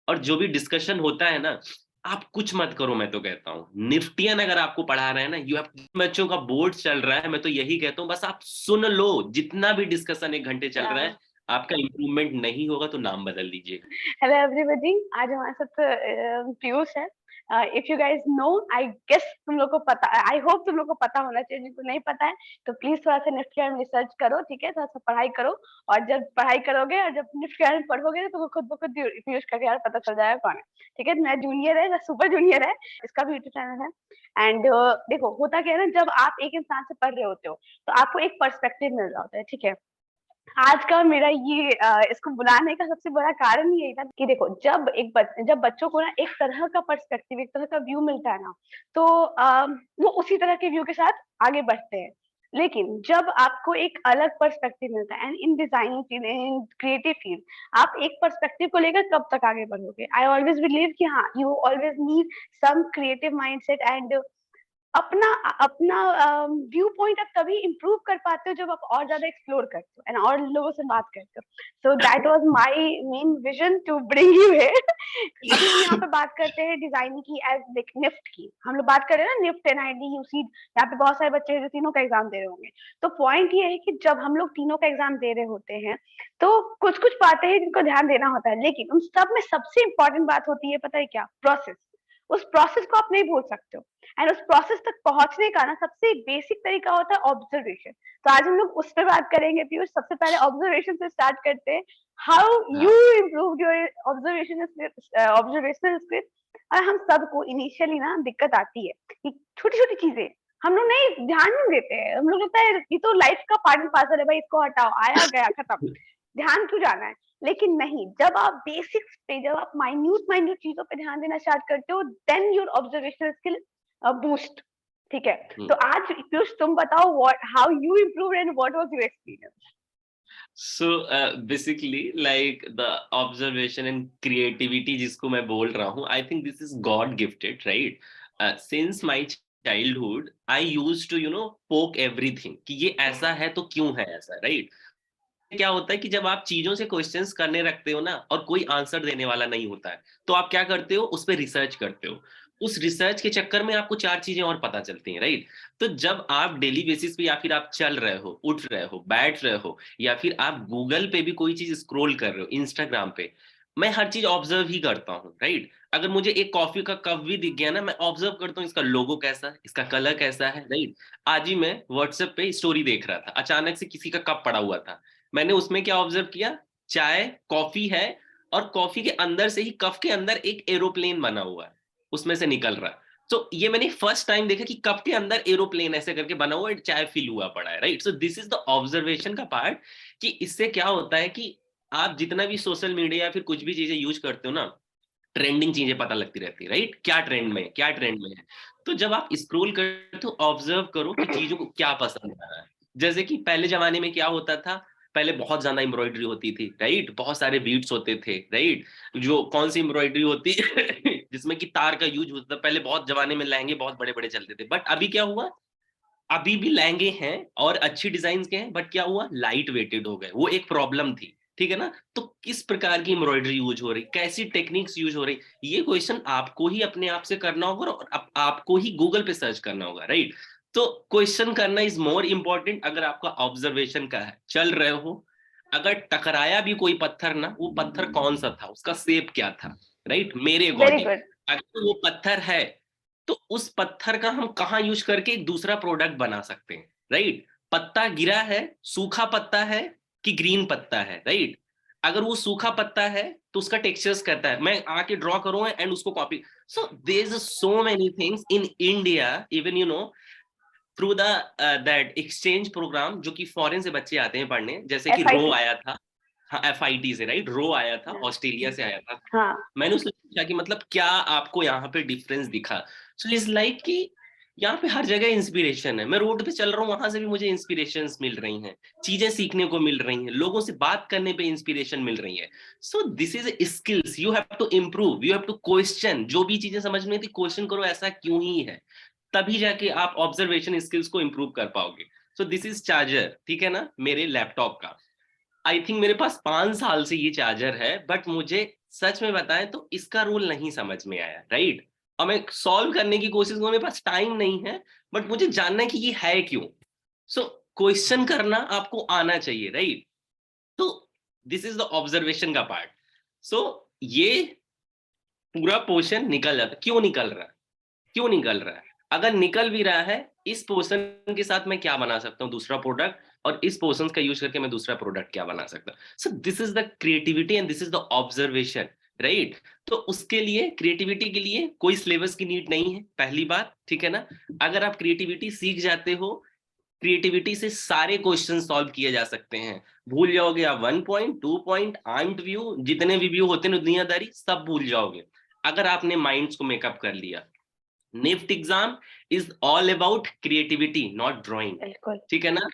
और जो भी डिस्कशन होता है ना, आप कुछ मत करो, मैं तो कहता हूँ निफ्टियन अगर आपको पढ़ा रहे हैं ना, यू हैव, बच्चों का बोर्ड चल रहा है, मैं तो यही कहता हूँ बस आप सुन लो, जितना भी डिस्कशन 1 घंटे चल रहा है, आपका इंप्रूवमेंट नहीं होगा तो नाम बदल दीजिएगा। हेलो एवरीबॉडी, आज हमारे साथ पीयूष है। If you guys know, I guess तुम लोग को पता, आई होप तुम लोग को पता होना चाहिए। जिनको नहीं पता है तो प्लीज थोड़ा सा निफ्टी में रिसर्च करो, ठीक है, थोड़ा सा पढ़ाई करो। और जब पढ़ाई करोगे और जब निफ्टी में पढ़ोगे तो खुद ब खुद पीयूष का यार पता चल जाएगा कौन है। ठीक है, मेरा जूनियर है, सुपर जूनियर है, इसका भी यूट्यूब चैनल है। एंड देखो होता क्या है ना, जब आप एक इंसान से पढ़ रहे होते हो तो आपको एक पर्सपेक्टिव मिल रहा होता है, ठीक है। आज का मेरा ये इसको बुलाने का सबसे बड़ा कारण यही था कि देखो, जब बच्चों को ना एक तरह का पर्सपेक्टिव, एक तरह का व्यू मिलता है ना, तो वो उसी तरह के व्यू के साथ आगे बढ़ते हैं। लेकिन जब आपको एक अलग पर्सपेक्टिव मिलता है, and in designing field, in creative field, आप एक पर्सपेक्टिव को लेकर कब तक आगे बढ़ोगे? आई ऑलवेज बिलीव कि हाँ, you always need some creative mindset, and अपना अपना व्यू पॉइंट आप तभी इम्प्रूव कर पाते हो जब आप और ज्यादा एक्सप्लोर करते हो एंड और लोगों से बात करते हो। So that was my main vision to bring you here. अभी हम यहाँ पे बात करते हैं डिजाइनिंग की, एज निफ्ट की हम लोग बात कर रहे हैं ना, निफ्ट एनआईडी यूसी। यहाँ पे बहुत सारे बच्चे हैं जो तीनों का एग्जाम दे रहे होंगे। तो पॉइंट ये है कि जब हम लोग तीनों का एग्जाम दे रहे होते हैं तो कुछ कुछ बातें हैं जिनको ध्यान देना होता है, लेकिन उन सब में सबसे इंपॉर्टेंट बात होती है, पता है क्या? प्रोसेस। उस प्रोसेस को आप नहीं भूल सकते हो। एंड उस प्रोसेस तक पहुंचने का ना सबसे बेसिक तरीका होता है ऑब्जर्वेशन। तो आज हम लोग उस पर बात करेंगे पीयूष। सबसे पहले ऑब्जर्वेशन से स्टार्ट करते हैं। हाउ यू हाँ, इम्प्रूव योर ऑब्जर्वेशनल स्किल। और हम सबको इनिशियली ना दिक्कत आती है कि छोटी छोटी चीजें हम लोग नहीं ध्यान नहीं देते हैं। हम लोग लगता है ये तो लाइफ का पार्ट एंड पार्सल है भाई, इसको हटाओ, आया गया खत्म, ध्यान क्यों जाना है? लेकिन नहीं, जब आप बेसिक्स पे, जब आप माइन्यूट माइन्यूट चीजों पे ध्यान देना स्टार्ट करते हो, then your observational skill boost. ठीक है, तो आज पीयूष तुम बताओ what how you improve and what was your experience. So basically like the observation and creativity जिसको मैं बोल रहा हूँ, I think this is god gifted, right? Since my childhood I use to poke everything कि ये ऐसा है तो क्यों है ऐसा, राइट? क्या होता है कि जब आप चीजों से क्वेश्चंस करने रखते हो ना और कोई आंसर देने वाला नहीं होता है, तो आप क्या करते हो, उस पर रिसर्च करते हो। उस रिसर्च के चक्कर में आपको 4 चीजें और पता चलती हैं, राइट? तो जब आप डेली बेसिस पे या फिर आप चल रहे हो, उठ रहे हो, बैठ रहे हो, या फिर आप गूगल पे भी कोई चीज स्क्रॉल कर रहे हो, इंस्टाग्राम पे, मैं हर चीज ऑब्जर्व ही करता हूँ, राइट? अगर मुझे एक कॉफी का कप भी दिख गया ना, मैं ऑब्जर्व करता हूँ इसका लोगो कैसा है, इसका कलर कैसा है, राइट? आज ही मैं व्हाट्सएप पे स्टोरी देख रहा था, अचानक से किसी का कप पड़ा हुआ था, मैंने उसमें क्या ऑब्जर्व किया, चाय कॉफी है, और कॉफी के अंदर से ही कप के अंदर एक एरोप्लेन बना हुआ है, उसमें से निकल रहा है। तो ये मैंने फर्स्ट टाइम देखा कि कप के अंदर एरोप्लेन ऐसे करके बना हुआ है, चाय फिल हुआ पड़ा है, right? So this is the observation का पार्ट। कि इससे क्या होता है कि आप जितना भी सोशल मीडिया या फिर कुछ भी चीजें यूज करते हो ना, ट्रेंडिंग चीजें पता लगती रहती है, राइट? क्या ट्रेंड में है, क्या ट्रेंड में है। तो जब आप स्क्रॉल करते हो, ऑब्जर्व करो कि चीजों को क्या पसंद आ रहा है। जैसे कि पहले जमाने में क्या होता था, पहले बहुत ज्यादा एम्ब्रॉयडरी होती थी, राइट? बहुत सारे बीट्स होते थे, राइट? जो कौन सी एम्ब्रॉयडरी होती जिसमें कि तार का यूज होता था, पहले बहुत जमाने में लहंगे बहुत बड़े बड़े चलते थे, बट अभी क्या हुआ, अभी भी लहंगे हैं और अच्छी डिजाइन के हैं, बट क्या हुआ, लाइट वेटेड हो गए, वो एक प्रॉब्लम थी, ठीक है ना? तो किस प्रकार की एम्ब्रॉयडरी यूज हो रही, कैसी टेक्निक्स यूज हो रही, ये क्वेश्चन आपको ही अपने आप से करना होगा, और आपको ही गूगल पे सर्च करना होगा, राइट? तो क्वेश्चन करना इज मोर इंपॉर्टेंट। अगर आपका ऑब्जर्वेशन का है, चल रहे हो, अगर टकराया भी कोई पत्थर ना, वो पत्थर कौन सा था, उसका शेप क्या था, राइट? मेरे वेरी अकॉर्डिंग, गुड। अगर वो पत्थर है, तो उस पत्थर का हम कहाँ यूज करके एक दूसरा प्रोडक्ट बना सकते हैं, राइट? पत्ता गिरा है, सूखा पत्ता है कि ग्रीन पत्ता है, राइट? अगर वो सूखा पत्ता है तो उसका टेक्सचर्स कहता है, मैं आके ड्रॉ करूंगा एंड उसको copy. So there is so many things in India, even through the that exchange program, जो कि फॉरेन से बच्चे आते हैं पढ़ने, जैसे कि एफ आई रो टी। आया था। हाँ, एफआईटी से, राइट? रो आया था, ऑस्ट्रेलिया से आया था। हाँ। मैंने उससे पूछा कि मतलब क्या आपको यहाँ पे डिफरेंस दिखा। सो इज लाइक कि यहाँ पे हर जगह इंस्पिरेशन है, मैं रोड पे चल रहा हूँ, वहां से भी मुझे इंस्पिरेशंस मिल रही हैं, चीजें सीखने को मिल रही हैं, लोगों से बात करने पे इंस्पिरेशन मिल रही है। So this is skills, you have to improve, you have to question, जो भी चीजें समझ में थी क्वेश्चन करो, ऐसा क्यों ही है, तभी जाके आप ऑब्जर्वेशन स्किल्स को इम्प्रूव कर पाओगे। सो दिस इज चार्जर, ठीक है ना, मेरे लैपटॉप का। आई थिंक मेरे पास 5 साल से ये चार्जर है, बट मुझे सच में बताएं तो इसका रूल नहीं समझ में आया, राइट। और मैं सॉल्व करने की कोशिश करूं, मेरे पास टाइम नहीं है, बट मुझे जानना है कि ये है क्यों। सो क्वेश्चन करना आपको आना चाहिए, राइट। तो दिस इज द ऑब्जर्वेशन का पार्ट। सो ये पूरा पोर्शन निकल जाता, क्यों निकल रहा है, क्यों निकल रहा है, अगर निकल भी रहा है, इस पोर्शन के साथ मैं क्या बना सकता हूँ दूसरा प्रोडक्ट, और इस पोर्शन का यूज करके मैं दूसरा प्रोडक्ट क्या बना सकता हूँ। सो this is the creativity and this is the observation, right. तो उसके लिए, क्रिएटिविटी के लिए कोई सिलेबस की नीड नहीं है, पहली बात, ठीक है ना। अगर आप क्रिएटिविटी सीख जाते हो, क्रिएटिविटी से सारे क्वेश्चन सॉल्व किए जा सकते हैं। भूल जाओगे आप 1 पॉइंट, 2 पॉइंट, आंट व्यू, जितने भी व्यू होते हैं दुनियादारी, सब भूल जाओगे अगर आपने माइंड्स को मेकअप कर लिया। NIFT exam is all about creativity, not drawing, बिल्कुल। ठीक है ना।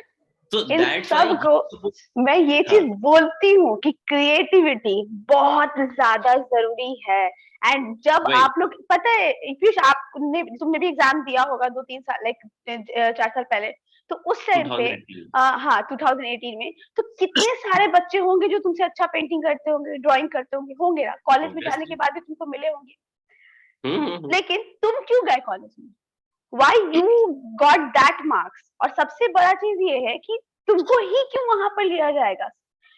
तो इन दैट्स सब व्हाई। को मैं ये हाँ, चीज बोलती हूँ कि क्रिएटिविटी बहुत ज्यादा जरूरी है। एंड जब वही आप लोग, पता है पीयूष, आपने तुमने भी एग्जाम दिया होगा 2-3 साल, लाइक 4 साल पहले, तो उस टाइम पे 2018। हाँ 2018 में, तो कितने सारे बच्चे होंगे जो तुमसे अच्छा पेंटिंग करते होंगे, ड्राइंग करते होंगे ना, कॉलेज में जाने के ऑब्वियसली। बाद भी तुमको मिले होंगे। हम्म। लेकिन तुम क्यों गए कॉलेज में? Why you got that marks? और सबसे बड़ा चीज ये है कि तुमको ही क्यों वहां पर लिया जाएगा।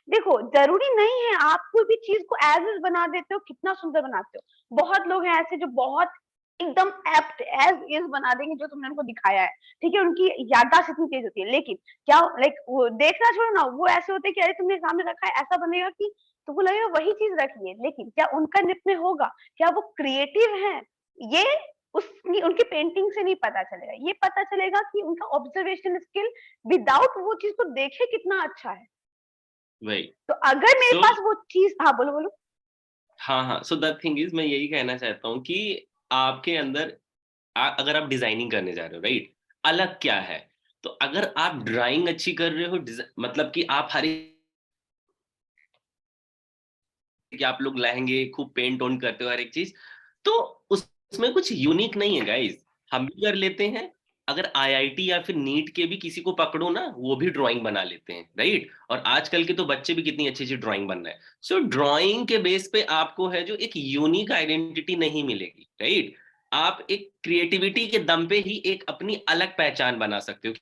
देखो, जरूरी नहीं है आप कोई भी चीज को एज इज बना देते हो, कितना सुंदर बनाते हो। बहुत लोग हैं ऐसे जो बहुत एकदम एप्ट एज इज बना देंगे जो तुमने उनको दिखाया है, ठीक है, उनकी याददाश्त इतनी तेज होती है। लेकिन क्या, लाइक वो देखना छोड़ो ना, वो ऐसे होते हैं कि अरे तुमने सामने रखा है, ऐसा बनेगा कि तुमको लगेगा वही चीज रखी है, लेकिन क्या उनका निप में होगा, क्या वो क्रिएटिव है, ये उसकी उनकी पेंटिंग से नहीं पता चलेगा। ये पता चलेगा कि उनका ऑब्जर्वेशन स्किल विदाउट वो चीज को देखे कितना अच्छा है। वही। तो अगर मेरे सो पास वो चीज, हाँ बोलो बोलो। हाँ हाँ, सो द थिंग इज, मैं यही कहना चाहता हूँ कि आपके अंदर, अगर आप डिजाइनिंग करने जा रहे हो, राइट, अलग क्या है। तो अगर आप ड्राइंग अच्छी कर रहे हो, मतलब कि आप हर कि आप लोग लहंगे खूब पेंट ऑन करते हो हर एक चीज, तो उसमें कुछ यूनिक नहीं है गाइस। हम भी कर लेते हैं। अगर आईआईटी या फिर नीट के भी किसी को पकड़ो ना, वो भी ड्राइंग बना लेते हैं, राइट। और आजकल के तो बच्चे भी कितनी अच्छी अच्छी ड्राइंग बन रहे हैं। सो ड्राइंग के बेस पे आपको है जो एक यूनिक आइडेंटिटी नहीं मिलेगी, राइट। आप एक क्रिएटिविटी के दम पे ही एक अपनी अलग पहचान बना सकते हो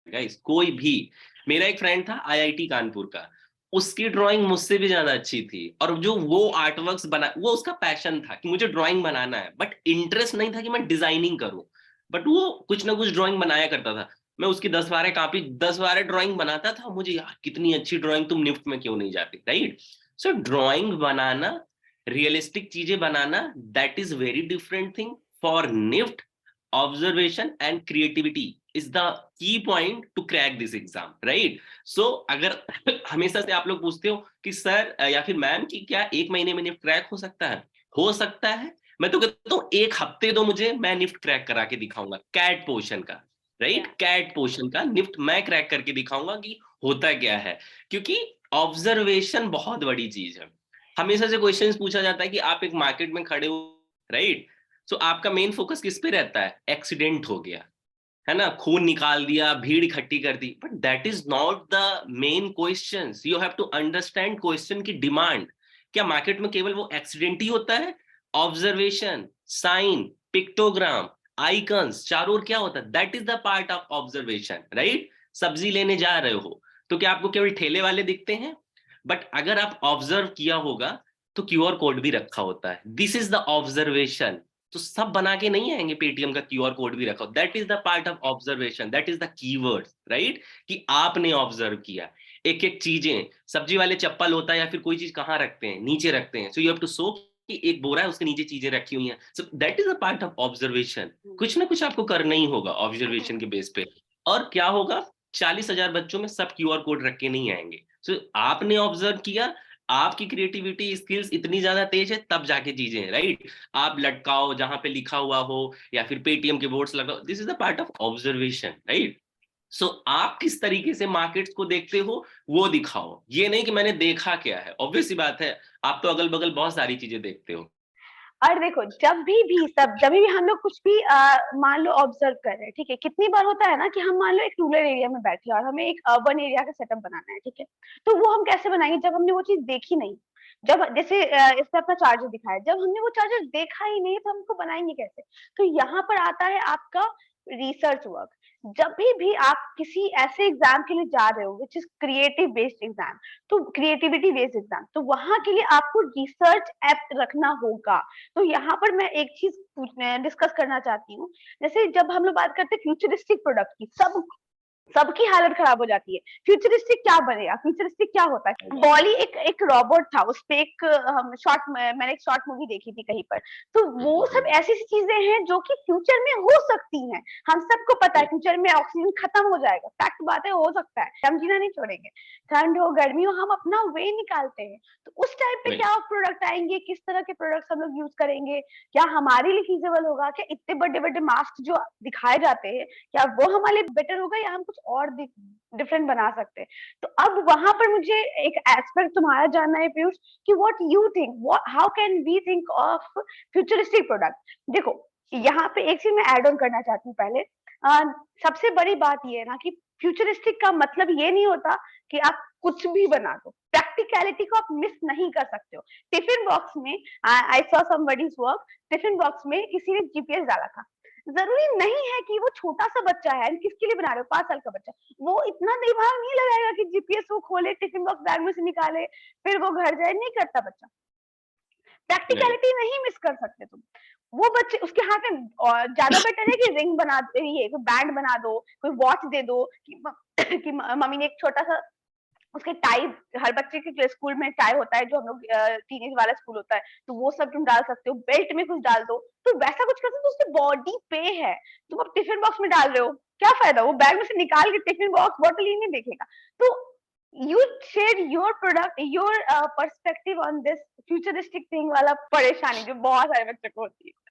गाइस। कोई भी, मेरा एक फ्रेंड था आईआईटी कानपुर का, उसकी ड्राइंग मुझसे भी ज्यादा अच्छी थी, और जो वो आर्टवर्क्स बना, वो उसका पैशन था कि मुझे ड्राइंग बनाना है, बट इंटरेस्ट नहीं था कि मैं डिजाइनिंग करूं। बट वो कुछ ना कुछ ड्राइंग बनाया करता था। मैं उसकी 10-12 कॉपी, 10-12 ड्राइंग बनाता था, मुझे यार कितनी अच्छी ड्राइंग, तुम निफ्ट में क्यों नहीं जाती, राइट। सो ड्राइंग बनाना, रियलिस्टिक चीजें बनाना, that is very different thing for NIFT. Observation and creativity is the key point to crack this exam, right? So अगर हमेशा से आप लोग पूछते हो कि सर या फिर मैम कि क्या 1 महीने में निफ्ट क्रैक हो सकता है, हो सकता है। मैं तो कहता हूँ 1 हफ्ते दो मुझे, मैं निफ्ट क्रैक करा के दिखाऊंगा कैट पोर्शन का, राइट। कैट पोर्शन का निफ्ट मैं क्रैक करके दिखाऊंगा कि होता क्या है। क्योंकि ऑब्जर्वेशन बहुत बड़ी चीज है। हमेशा से क्वेश्चन पूछा जाता है कि आप एक मार्केट में खड़े हो, राइट। सो आपका मेन फोकस किस पे रहता है, एक्सीडेंट हो गया है ना, खून निकाल दिया, भीड़ इकट्ठी कर दी, but that is not the main question. You have to understand question की डिमांड। क्या मार्केट में केवल वो एक्सीडेंट ही होता है? ऑब्जर्वेशन, साइन, पिक्टोग्राम, आइकन्स, चारों ओर क्या होता है, that is the part of observation, right. सब्जी लेने जा रहे हो तो क्या आपको केवल ठेले वाले दिखते हैं? बट अगर आप ऑब्जर्व किया होगा तो क्यूआर कोड भी रखा होता है, दिस इज द ऑब्जर्वेशन। तो सब बना के नहीं आएंगे, पेटीएम का क्यूआर कोड भी रखा, that is the part of observation, that is the keyword, right. कि आपने ऑब्जर्व किया एक एक चीजें। सब्जी वाले चप्पल होता है या फिर कोई चीज कहाँ रखते हैं, नीचे रखते हैं। So you have to show कि एक बोरा है उसके नीचे चीजें रखी हुई हैं। So that is a part of observation. कुछ ना कुछ आपको करना ही होगा ऑब्जर्वेशन के बेस पे। और क्या होगा, 40,000 बच्चों में सब क्यूआर कोड रख के नहीं आएंगे। सो आपने ऑब्जर्व किया, आपकी क्रिएटिविटी स्किल्स इतनी ज्यादा तेज है, तब जाके चीजें, राइट। आप लटकाओ जहां पे लिखा हुआ हो, या फिर पेटीएम के बोर्ड्स लगाओ, this is the part of observation, right. सो आप किस तरीके से मार्केट्स को देखते हो वो दिखाओ, ये नहीं कि मैंने देखा क्या है। ऑब्वियस सी बात है, आप तो अगल बगल बहुत सारी चीजें देखते हो। और देखो जब भी हम लोग कुछ भी मान लो ऑब्जर्व कर रहे हैं, ठीक है, कितनी बार होता है ना कि हम मान लो एक रूरल एरिया में बैठे हैं और हमें एक अर्बन एरिया का सेटअप बनाना है, ठीक है, तो वो हम कैसे बनाएंगे जब हमने वो चीज देखी नहीं। जब जैसे इसने अपना चार्जर दिखाया, जब हमने वो चार्जर देखा ही नहीं तो हम उसको बनाएंगे कैसे। तो यहाँ पर आता है आपका रिसर्च वर्क। जब भी आप किसी ऐसे एग्जाम के लिए जा रहे हो which is creative based exam, तो क्रिएटिविटी बेस्ड एग्जाम, तो वहां के लिए आपको रिसर्च एप्ट रखना होगा। तो यहाँ पर मैं एक चीज डिस्कस करना चाहती हूँ। जैसे जब हम लोग बात करते हैं फ्यूचरिस्टिक प्रोडक्ट की, सबकी हालत खराब हो जाती है। फ्यूचरिस्टिक क्या बनेगा, फ्यूचरिस्टिक क्या होता है। बॉली एक रोबोट था, उस पे एक मैंने एक शॉर्ट मूवी देखी थी कहीं पर। तो वो सब ऐसी ऐसी चीजें हैं जो कि फ्यूचर में हो सकती हैं। हम सबको पता है फ्यूचर में ऑक्सीजन खत्म हो जाएगा, फैक्ट बात है, हो सकता है, हम जीना नहीं छोड़ेंगे। ठंड हो गर्मी हो, हम अपना वे निकालते हैं। तो उस टाइम पे क्या प्रोडक्ट आएंगे, किस तरह के प्रोडक्ट्स हम लोग यूज करेंगे, क्या हमारे लिए फीजिबल होगा, क्या इतने बड़े बड़े मास्क जो दिखाए जाते हैं क्या वो हमारे लिए बेटर होगा, या हम कुछ और डिफरेंट बना सकते हैं। तो अब वहां पर मुझे एक एस्पेक्ट तुम्हारा जानना है पीयूष, कि what you think, how can we think of futuristic product. देखो यहाँ पे एक चीज मैं ऐड ऑन करना चाहती हूँ पहले। सबसे बड़ी बात ये है ना कि फ्यूचरिस्टिक का मतलब ये नहीं होता कि आप कुछ भी बना दो, प्रैक्टिकलिटी को आप मिस नहीं कर सकते हो। टिफिन बॉक्स में I saw somebody's work, tiffin box में किसी ने जीपीएस डाला था। जरूरी नहीं है कि वो छोटा सा बच्चा है, किसके लिए बना रहे हो, 5 साल का बच्चा, वो इतना दिमाग नहीं लगाएगा कि जीपीएस वो खोले, टिफिन बॉक्स बैग में से निकाले, फिर वो घर जाए, नहीं करता बच्चा। प्रैक्टिकलिटी नहीं मिस कर सकते तुम। वो बच्चे उसके हाथ में ज्यादा बेटर है कि रिंग बना दो, ये बैंड बना दो, कोई वॉच दे दो कि मम्मी ने एक छोटा सा उसके टाई, हर बच्चे के स्कूल में टाई होता है, जो हम लोग टीनेज वाला स्कूल होता है, तो वो सब तुम डाल सकते हो, बेल्ट में कुछ डाल दो, तो वैसा कुछ कर सकते हो, उसकी बॉडी पे है। तुम अब टिफिन बॉक्स में डाल रहे हो, क्या फायदा, वो बैग में से निकाल के टिफिन बॉक्स बॉटल ही नहीं देखेगा। तो you share your product, your perspective on this futuristic thing वाला परेशानी जो बहुत सारे बच्चों को होती है।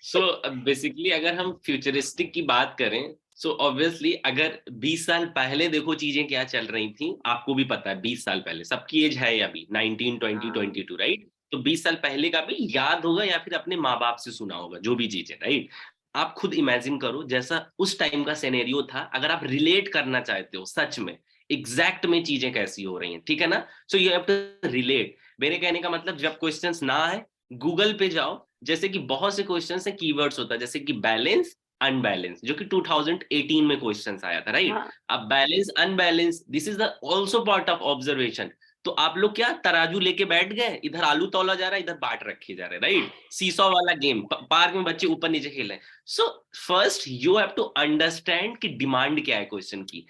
सो बेसिकली अगर हम फ्यूचरिस्टिक की बात करें, सो ऑब्वियसली अगर 20 साल पहले देखो चीजें क्या चल रही थी, आपको भी पता है 20 साल पहले सबकी एज है अभी 19 20 22, राइट। तो 20 साल पहले का भी याद होगा या फिर अपने माँ बाप से सुना होगा जो भी चीजें, राइट। आप खुद इमेजिन करो जैसा उस टाइम का सिनेरियो था, अगर आप रिलेट करना चाहते हो सच में एग्जैक्ट में चीजें कैसी हो रही हैं, ठीक है ना। So you have to relate. मेरे कहने का मतलब जब क्वेश्चंस ना है गूगल पे जाओ, जैसे कि बहुत से क्वेश्चंस है कीवर्ड्स होता है, जैसे कि बैलेंस अनबैलेंस, जो कि 2018 में क्वेश्चंस आया था, राइट। अब balance unbalance this is the also part of observation. तो आप लोग क्या तराजू लेके बैठ गए, इधर आलू तौला जा रहा है इधर बाट रखे जा रहे हैं, राइट। सीसॉ वाला गेम, पार्क में बच्चे ऊपर नीचे खेल रहे हैं। So first you have to understand कि डिमांड क्या है क्वेश्चन की।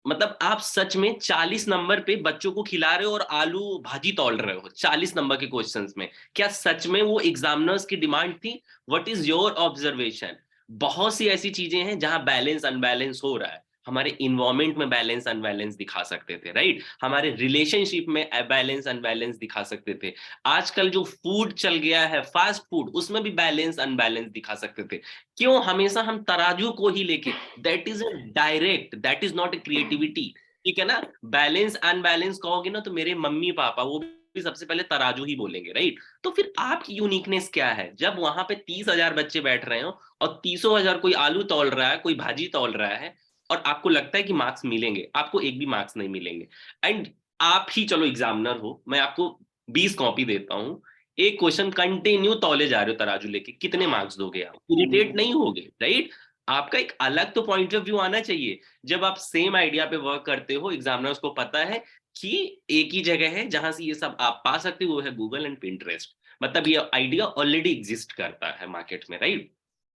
मतलब आप सच में 40 नंबर पे बच्चों को खिला रहे हो और आलू भाजी तौल रहे हो 40 नंबर के क्वेश्चंस में, क्या सच में वो एग्जामिनर्स की डिमांड थी? What is your observation? बहुत सी ऐसी चीजें हैं जहां बैलेंस अनबैलेंस हो रहा है। हमारे इन्वायरमेंट में बैलेंस अनबैलेंस दिखा सकते थे, राइट। हमारे रिलेशनशिप में बैलेंस अनबैलेंस दिखा सकते थे। आजकल जो फूड चल गया है फास्ट फूड, उसमें भी बैलेंस अनबैलेंस दिखा सकते थे। क्यों हमेशा हम तराजू को ही लेके, that is a direct, that is not a creativity, ठीक है ना। बैलेंस अनबैलेंस कहोगे ना तो मेरे मम्मी पापा वो भी सबसे पहले तराजू ही बोलेंगे, राइट। तो फिर आपकी यूनिकनेस क्या है जब वहां पे 30,000 बच्चे बैठ रहे हो और 30,000 कोई आलू तौल रहा है, कोई भाजी तौल रहा है, और आपको लगता है कि मार्क्स मिलेंगे, आपको एक भी मार्क्स नहीं मिलेंगे। एंड आप ही चलो एग्जामिनर हो, मैं आपको 20 कॉपी देता हूँ, एक क्वेश्चन कंटिन्यू तौले जा रहे हो तराजू लेके, कितने मार्क्स दोगे आप? इरिटेट नहीं होगे, राइट। आपका एक अलग तो पॉइंट ऑफ व्यू आना चाहिए। जब आप सेम आइडिया पे वर्क करते हो, एग्जामिनर्स को पता है कि एक ही जगह है जहां से ये सब आप पा सकते हो, वो है गूगल एंड पिंटरेस्ट। मतलब ये आइडिया ऑलरेडी एग्जिस्ट करता है मार्केट में, राइट।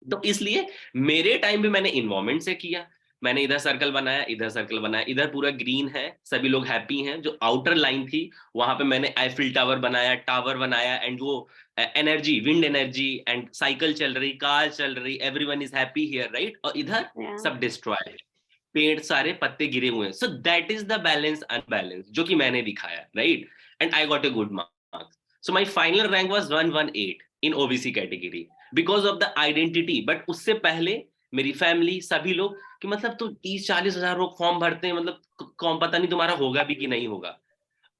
तो इसलिए मेरे टाइम भी मैंने इन्वायरमेंट से किया। मैंने इधर सर्कल बनाया, इधर सर्कल बनाया, इधर पूरा ग्रीन है, सभी लोग हैप्पी हैं। जो आउटर लाइन थी वहां पे मैंने आईफिल टावर बनाया एंड वो energy, wind energy, and cycle चल रही, कार चल रही, everyone is happy here, right. और इधर सब डिस्ट्रॉय, पेड़ सारे पत्ते गिरे हुए हैं। So that is the balance unbalance जो कि मैंने दिखाया, right. And I got a good marks. So my final rank was 118 in OBC category because of the identity. But उससे पहले मेरी फैमिली सभी लोग कि मतलब तो 30-40 हजार लोग फॉर्म भरते हैं, मतलब कौन, पता नहीं तुम्हारा होगा भी कि नहीं होगा।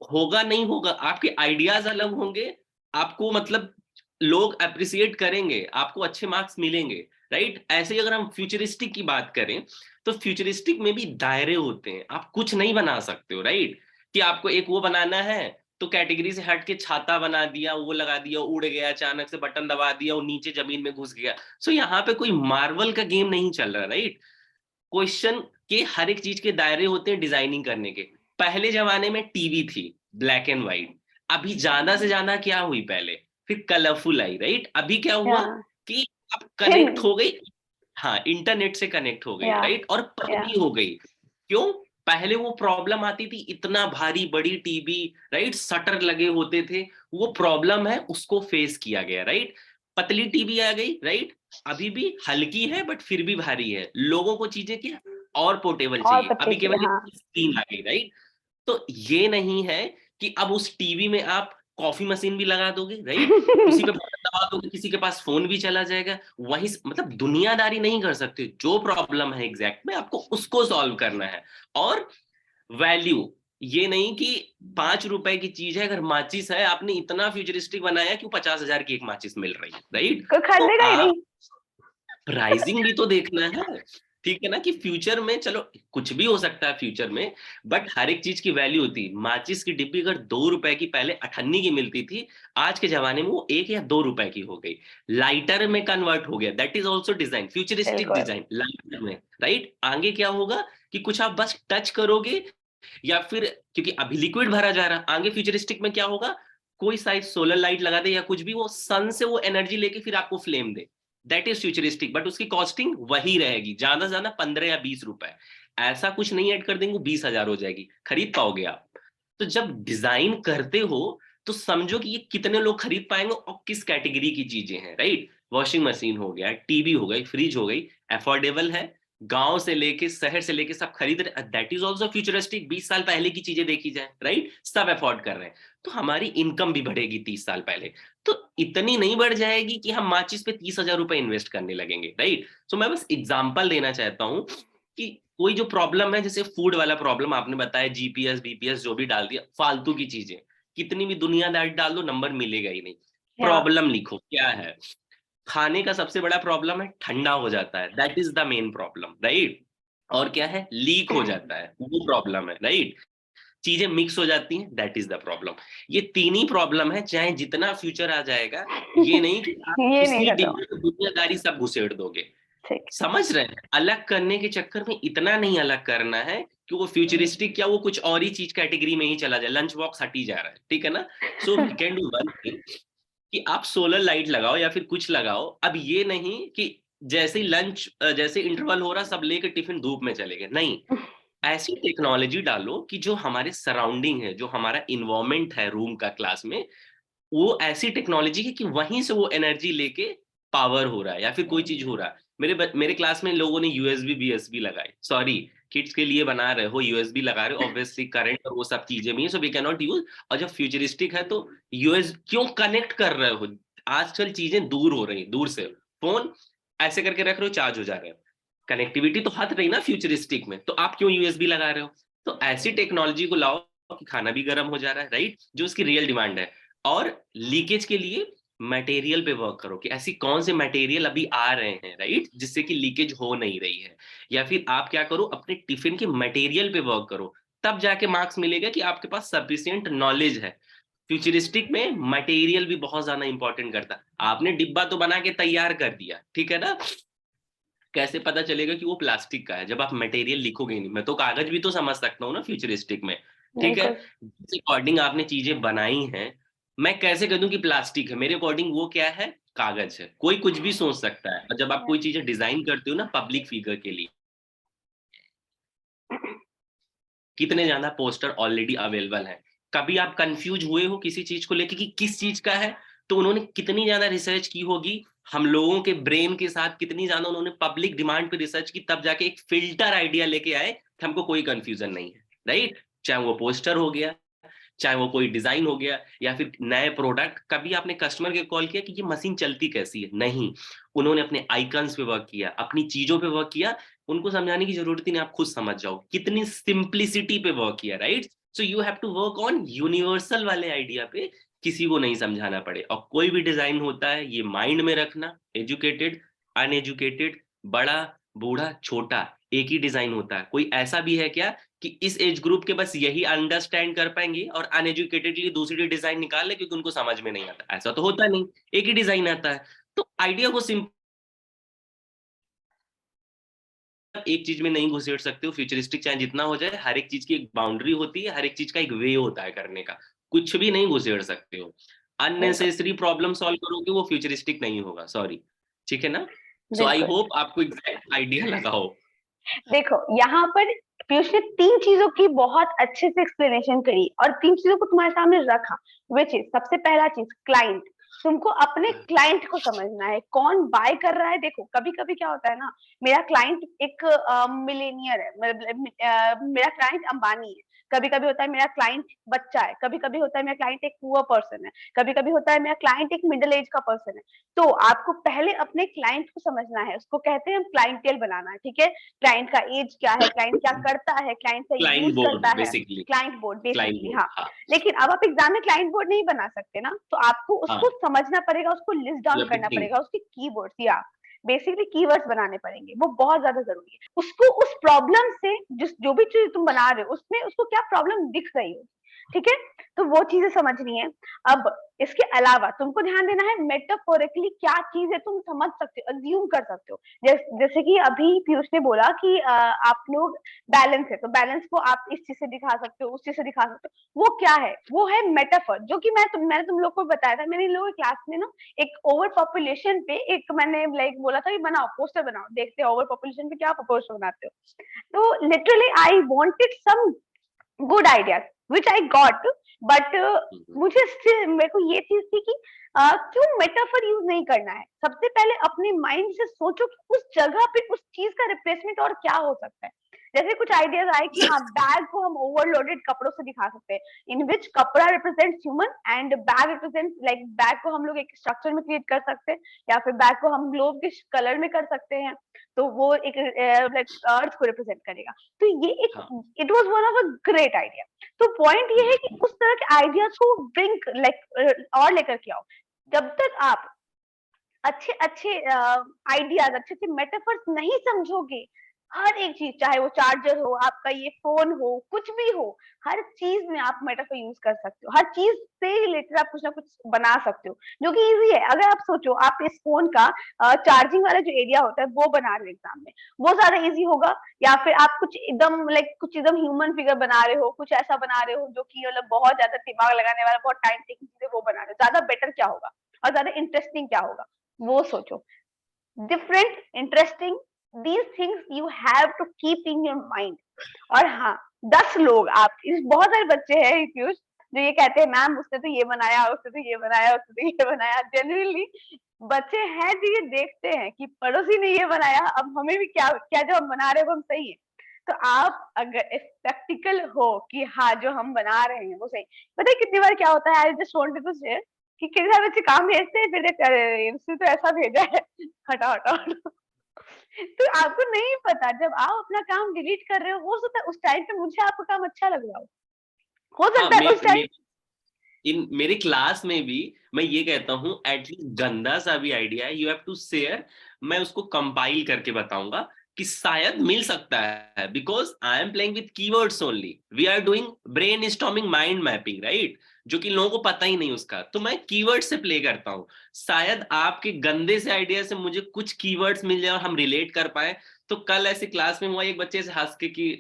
होगा नहीं होगा, आपके आइडियाज अलग होंगे, आपको मतलब लोग अप्रिसिएट करेंगे, आपको अच्छे मार्क्स मिलेंगे, राइट। ऐसे ही अगर हम फ्यूचरिस्टिक की बात करें तो फ्यूचरिस्टिक में भी दायरे होते हैं, आप कुछ नहीं बना सकते हो, राइट। कि आपको एक वो बनाना है तो कैटेगरी से हट के छाता बना दिया, वो लगा दिया, उड़ गया, अचानक से बटन दबा दिया, वो नीचे जमीन में घुस गया। सो यहाँ पे कोई मार्वल का गेम नहीं चल रहा, राइट। क्वेश्चन के हर एक चीज के दायरे होते हैं डिजाइनिंग करने के। पहले जमाने में टीवी थी, ब्लैक एंड व्हाइट। अभी ज्यादा से ज्यादा क्या हुई, पहले फिर कलरफुल आई, राइट। अभी क्या हुआ yeah, कि अब thin, कनेक्ट हो गई, हाँ इंटरनेट से कनेक्ट हो गई, yeah, राइट, और yeah, पतली हो गई। क्यों? पहले वो प्रॉब्लम आती थी, इतना भारी बड़ी टीवी, राइट, शटर लगे होते थे, वो प्रॉब्लम है, उसको फेस किया गया, राइट। पतली टीवी आ गई, राइट। अभी भी हल्की है बट फिर भी भारी है, लोगों को चीजें क्या और पोर्टेबल और चाहिए, पतली अभी चाहिए, केवल हाँ। स्क्रीन आ गई, राइट। तो ये नहीं है कि अब उस टीवी में आप कॉफी मशीन भी लगा दोगे, राइट, उसी पे बटन दबा दोगे, किसी के पास फोन भी चला जाएगा, वही मतलब दुनियादारी नहीं कर सकते। जो प्रॉब्लम है एग्जैक्ट में आपको उसको सॉल्व करना है। और वैल्यू, ये नहीं कि 5 रुपए की चीज है, अगर माचिस है, आपने इतना फ्यूचरिस्टिक बनाया कि 50,000 की एक माचिस मिल रही है, राइट। कोई तो खरीदेगा ही आप नहीं। प्राइसिंग भी तो देखना है, ठीक है ना, कि फ्यूचर में चलो कुछ भी हो सकता है फ्यूचर में, बट हर एक चीज की वैल्यू होती है। माचिस की डिब्बी अगर 2 रुपए की पहले 98 की मिलती थी, आज के जमाने में वो 1 या 2 रुपए की हो गई। लाइटर में कन्वर्ट हो गया, that is also design, futuristic बिल्कुल। डिजाइन लाइटर में, राइट। आगे क्या होगा कि कुछ आप बस टच करोगे, या फिर क्योंकि अभी लिक्विड भरा जा रहा है, आगे फ्यूचरिस्टिक में क्या होगा, कोई साइज सोलर लाइट लगा दे या कुछ भी, वो सन से वो एनर्जी लेके फिर आपको flame they. That is futuristic, but उसकी कॉस्टिंग वही रहेगी, ज्यादा से ज्यादा 15 या 20 रुपए। ऐसा कुछ नहीं ऐड कर देंगे 20,000 हो जाएगी, खरीद पाओगे आप? तो जब डिजाइन करते हो तो समझो कि ये कितने लोग खरीद पाएंगे और किस कैटेगरी की चीजें हैं, राइट। वॉशिंग मशीन हो गया, टीवी हो गई, फ्रिज हो गई, अफोर्डेबल है, गांव से लेके शहर से लेके सब खरीद रहे, दैट इज ऑल्सो फ्यूचरिस्टिक। 20 साल पहले की चीजें देखी जाए, राइट, सब अफोर्ड कर रहे हैं। तो हमारी इनकम भी बढ़ेगी 30 साल पहले। तो इतनी नहीं बढ़ जाएगी कि हम माचिस पे 30,000 रुपए इन्वेस्ट करने लगेंगे, राइट। सो मैं बस एग्जाम्पल देना चाहता हूँ कि कोई जो प्रॉब्लम है, जैसे फूड वाला प्रॉब्लम आपने बताया, जीपीएस बीपीएस जो भी डाल दिया, फालतू की चीजें, कितनी भी दुनियादारी डाल दो, नंबर मिलेगा ही नहीं। या प्रॉब्लम लिखो क्या है। खाने का सबसे बड़ा प्रॉब्लम है ठंडा हो जाता है, that is the main problem, right. और क्या है, लीक हो जाता है, वो प्रॉब्लम है, राइट। चीजें मिक्स हो जाती हैं, दैट इज द प्रॉब्लम। ये तीन ही प्रॉब्लम है, चाहे जितना फ्यूचर आ जाएगा। ये नहीं कि आप ये नहीं उसी खत्म। डिब्बे में दुनियादारी सब घुसेड़ दोगे। ठीक। समझ रहे हैं, अलग करने के चक्कर में इतना नहीं अलग करना है कि वो फ्यूचरिस्टिक क्या वो कुछ और ही चीज कैटेगरी में ही चला जाए, लंच बॉक्स हट ही जा रहा है, ठीक है ना। So we can do one thing कि आप सोलर लाइट लगाओ या फिर कुछ लगाओ। अब ये नहीं कि जैसे ही लंच जैसे इंटरवल हो रहा सब लेके टिफिन धूप में चले गए, नहीं। ऐसी टेक्नोलॉजी डालो कि जो हमारे सराउंडिंग है, जो हमारा इन्वायरमेंट है रूम का, क्लास में, वो ऐसी टेक्नोलॉजी है कि वहीं से वो एनर्जी लेके पावर हो रहा है या फिर कोई चीज हो रहा है। मेरे क्लास में लोगों ने यूएसबी बीएसबी लगाए, सॉरी, किड्स के लिए बना रहे हो, यूएसबी लगा रहे हो, ऑब्वियसली करंट और वो सब चीजें भी है, so we can not use. और जब फ्यूचरिस्टिक है तो यूएस क्यों कनेक्ट कर रहे हो? आजकल चीजें दूर हो रही, दूर से फोन ऐसे करके रख रहे हो, चार्ज हो जा रहे हो, कनेक्टिविटी तो हट रही ना फ्यूचरिस्टिक में, तो आप क्यों यूएसबी लगा रहे हो? तो ऐसी टेक्नोलॉजी को लाओ कि खाना भी गर्म हो जा रहा है, राइट, जो उसकी रियल डिमांड है। और लीकेज के लिए मटेरियल पे वर्क करो कि ऐसी कौन से मटेरियल अभी आ रहे हैं, राइट, जिससे कि लीकेज हो नहीं रही है। या फिर आप क्या करो, अपने टिफिन के मटेरियल पे वर्क करो, तब जाके मार्क्स मिलेगा कि आपके पास सफिशियंट नॉलेज है। फ्यूचरिस्टिक में मटेरियल भी बहुत ज्यादा इंपॉर्टेंट करता है। आपने डिब्बा तो बना के तैयार कर दिया, ठीक है ना, कैसे पता चलेगा कि वो प्लास्टिक का है जब आप मटेरियल लिखोगे नहीं? मैं तो कागज भी तो समझ सकता हूँ ना फ्यूचरिस्टिक में, ठीक है। बिल्कुल। जिस अकॉर्डिंग आपने चीजें बनाई हैं, मैं कैसे कह दूं कि प्लास्टिक है? मेरे अकॉर्डिंग वो क्या है, कागज है। कोई कुछ भी सोच सकता है। और जब आप कोई चीजें डिजाइन करते हो ना पब्लिक फिगर के लिए, कितने ज्यादा पोस्टर ऑलरेडी अवेलेबल हैं। कभी आप कंफ्यूज हुए हो किसी चीज को लेके कि किस चीज का है? तो उन्होंने कितनी ज्यादा रिसर्च की होगी, हम लोगों के ब्रेन के साथ कितनी ज्यादा उन्होंने पब्लिक डिमांड पे रिसर्च की, तब जाके एक फिल्टर आइडिया लेके आए कि हमको कोई कंफ्यूजन नहीं है, राइट। चाहे वो पोस्टर हो गया, चाहे वो कोई डिजाइन हो गया, या फिर नए प्रोडक्ट। कभी आपने कस्टमर के कॉल किया कि ये मशीन चलती कैसी है? नहीं, उन्होंने अपने आइकन्स पे वर्क किया, अपनी चीजों पे वर्क किया। उनको समझाने की जरूरत ही नहीं, आप खुद समझ जाओ, कितनी सिंप्लिसिटी पे वर्क किया, right. So you have to work on universal वाले आइडिया पे किसी को नहीं समझाना पड़े। और कोई भी डिजाइन होता है, ये माइंड में रखना, एजुकेटेड, अनएजुकेटेड, बड़ा, बूढ़ा, छोटा, एक ही डिजाइन होता है। कोई ऐसा भी है क्या कि इस एज ग्रुप के बस यही अंडरस्टैंड कर पाएंगे और अनएजुकेटेड के लिए दूसरी डिजाइन निकाल ले क्योंकि उनको समझ में नहीं आता? ऐसा तो होता नहीं, एक ही डिजाइन आता है। तो आइडिया को सिंपल एक चीज में नहीं घुसेड़ सकते हो। फ्यूचरिस्टिक चाहे जितना हो जाए, हर एक चीज की एक बाउंड्री होती है, हर एक चीज का एक वे होता है करने का। कुछ भी नहीं घुसेड़ सकते हो। बिल्कुल अननेसेसरी प्रॉब्लम सॉल्व करोगे, वो फ्यूचरिस्टिक नहीं होगा, सॉरी। ठीक है ना? सो आई बिल्कुल। होप आपको एग्जैक्ट आइडिया लगा हो। देखो यहाँ पर पीयूष ने 3 चीजों की बहुत अच्छे से एक्सप्लेनेशन करी और 3 चीजों को तुम्हारे सामने रखा। विच इज, सबसे पहला चीज क्लाइंट। तुमको अपने क्लाइंट को समझना है, कौन बाय कर रहा है। देखो कभी कभी क्या होता है ना, मेरा क्लाइंट एक मिलेनियर है, मेरा क्लाइंट अंबानी है। कभी कभी होता है मेरा क्लाइंट बच्चा है, कभी कभी होता है मेरा क्लाइंट एक पुअर पर्सन है, कभी कभी होता है मेरा क्लाइंट एक मिडिल एज का पर्सन है। तो आपको पहले अपने क्लाइंट को समझना है, उसको कहते हैं हम क्लाइंटेल बनाना, ठीक है। क्लाइंट का एज क्या है, क्लाइंट क्या करता है, क्लाइंट का क्लाइंट यूज बोर्ड करता है। Basically. Client board client basically, board, हाँ। हाँ। लेकिन अब आप एग्जाम में क्लाइंट बोर्ड नहीं बना सकते ना, तो आपको उसको हाँ, समझना पड़ेगा, उसको list down you have to करना थिंक। पड़ेगा, उसके कीवर्ड्स या बेसिकली कीवर्ड्स बनाने पड़ेंगे। वो बहुत ज्यादा जरूरी है। उसको उस प्रॉब्लम से, जिस जो भी चीज तुम बना रहे हो उसमें उसको क्या प्रॉब्लम दिख रही हो, ठीक है। तो वो चीजें समझनी है। अब इसके अलावा तुमको ध्यान देना है मेटाफोरिकली क्या चीज है तुम समझ सकते हो, अज्यूम कर सकते हो। जैसे कि अभी पीयूष ने बोला कि आप लोग बैलेंस है, तो बैलेंस को आप इस चीज से दिखा सकते हो, उस चीज से दिखा सकते हो। वो क्या है? वो है मेटाफर, जो कि मैंने तुम लोग को बताया था। मैंने इन लोगों की क्लास में ना एक ओवर पॉपुलेशन पे एक मैंने लाइक बोला था कि बनाओ पोस्टर, बनाओ, देखते हैं ओवर पॉपुलेशन पे क्या पोस्टर बनाते हो। तो literally I wanted some good ideas which I got, but मुझे स्टिल मेरे को ये चीज थी कि क्यों मेटाफर यूज नहीं करना है। सबसे पहले अपने माइंड से सोचो कि उस जगह पे उस चीज का रिप्लेसमेंट और क्या हो सकता है। जैसे कुछ आइडियाज आए कि हाँ बैग को हम ओवरलोडेड कपड़ों से दिखा सकते हैं, इन विच कपड़ा represents human and bag represents, like bag को हम लोग एक स्ट्रक्चर में क्रिएट कर सकते हैं, या फिर बैग को हम ग्लोब के कलर में कर सकते हैं, तो वो एक लाइक अर्थ को रिप्रेजेंट करेगा। तो ये एक, हाँ, it was one of a great idea. तो पॉइंट ये है कि उस तरह के आइडियाज को ब्रिंक लाइक और लेकर के आओ। जब तक आप अच्छे अच्छे आइडियाज, अच्छे अच्छे मेटाफर्स नहीं समझोगे, हर एक चीज, चाहे वो चार्जर हो, आपका ये फोन हो, कुछ भी हो, हर चीज में आप मेटाफर यूज कर सकते हो। हर चीज से रिलेटेड आप कुछ ना कुछ बना सकते हो, जो कि इजी है। अगर आप सोचो आप इस फोन का चार्जिंग वाला जो एरिया होता है वो बना रहे हो एग्जाम में, वो ज्यादा इजी होगा, या फिर आप कुछ एकदम लाइक कुछ एकदम ह्यूमन फिगर बना रहे हो, कुछ ऐसा बना रहे हो जो कि मतलब बहुत ज्यादा दिमाग लगाने वाला, बहुत टाइम टेकिंग चीजें वो बना रहे हो, ज्यादा बेटर क्या होगा और ज्यादा इंटरेस्टिंग क्या होगा, वो सोचो। Different, interesting, these things you have to keep in your mind. और हाँ, 10 लोग, आप इस बहुत सारे बच्चे हैं पीयूष जो ये कहते हैं मैम उसने तो ये बनाया, उसने तो ये बनाया, उसने तो ये बनाया। जनरली बच्चे हैं जो ये देखते हैं कि पड़ोसी ने ये बनाया, अब हमें भी क्या क्या जो हम बना रहे हैं वो हम सही है। तो आप अगर प्रैक्टिकल हो कि हाँ जो हम बना रहे हैं वो सही। पता है कितनी बार क्या होता है, I just wanted to share कि कितने सारे बच्चे काम भेजते हैं, फिर देखते हैं, अरे उसने तो ऐसा भेजा है, हटाओ हटाओ हटाओ। तो आपको नहीं पता, जब आप अपना काम डिलीट कर रहे हो सकता है उस टाइम पे मुझे आपका काम अच्छा लग रहा हो हाँ। सकता है उस टाइम। इन मेरे क्लास में भी मैं ये कहता हूँ, एटलीस्ट गंदा सा भी आइडिया है, यू हैव टू शेयर। मैं उसको कंपाइल करके बताऊंगा कि शायद मिल सकता है, because I am playing with keywords only, we are doing brain storming, mind mapping, right? जो कि लोगों को पता ही नहीं उसका, तो मैं कीवर्ड से प्ले करता हूँ। शायद आपके गंदे से आइडिया से मुझे कुछ कीवर्ड्स मिल जाए और हम रिलेट कर पाए। तो कल ऐसे क्लास में हुआ, एक बच्चे से हंस के कि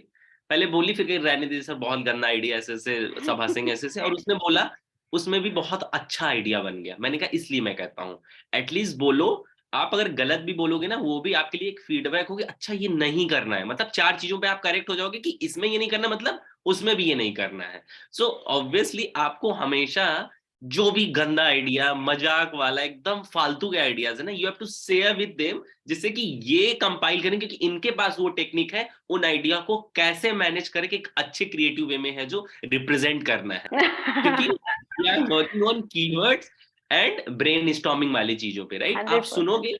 पहले बोली, फिर कहीं रहने दीजिए सर, बहुत गंदा आइडिया, ऐसे ऐसे सब हंसेंगे ऐसे ऐसे, और उसने बोला उसमें भी बहुत अच्छा आइडिया बन गया। मैंने कहा इसलिए मैं कहता हूँ एटलीस्ट बोलो। आप अगर गलत भी बोलोगे ना, वो भी आपके लिए एक फीडबैक होगी, अच्छा ये नहीं करना है, मतलब 4 चीजों पे आप करेक्ट हो जाओगे कि इसमें ये नहीं करना, मतलब उसमें भी ये नहीं करना है। सो ऑब्वियसली आपको हमेशा जो भी गंदा आइडिया, मजाक वाला, एकदम फालतू के आइडियाज है ना, you have to share with them, जिससे कि ये कंपाइल करें, क्योंकि इनके पास वो टेक्निक है उन आइडिया को कैसे मैनेज करके एक अच्छे क्रिएटिव वे में है जो रिप्रेजेंट करना है। क्योंकि we are working on keywords and brain storming वाली चीजों पे, राइट? आप 100%। सुनोगे,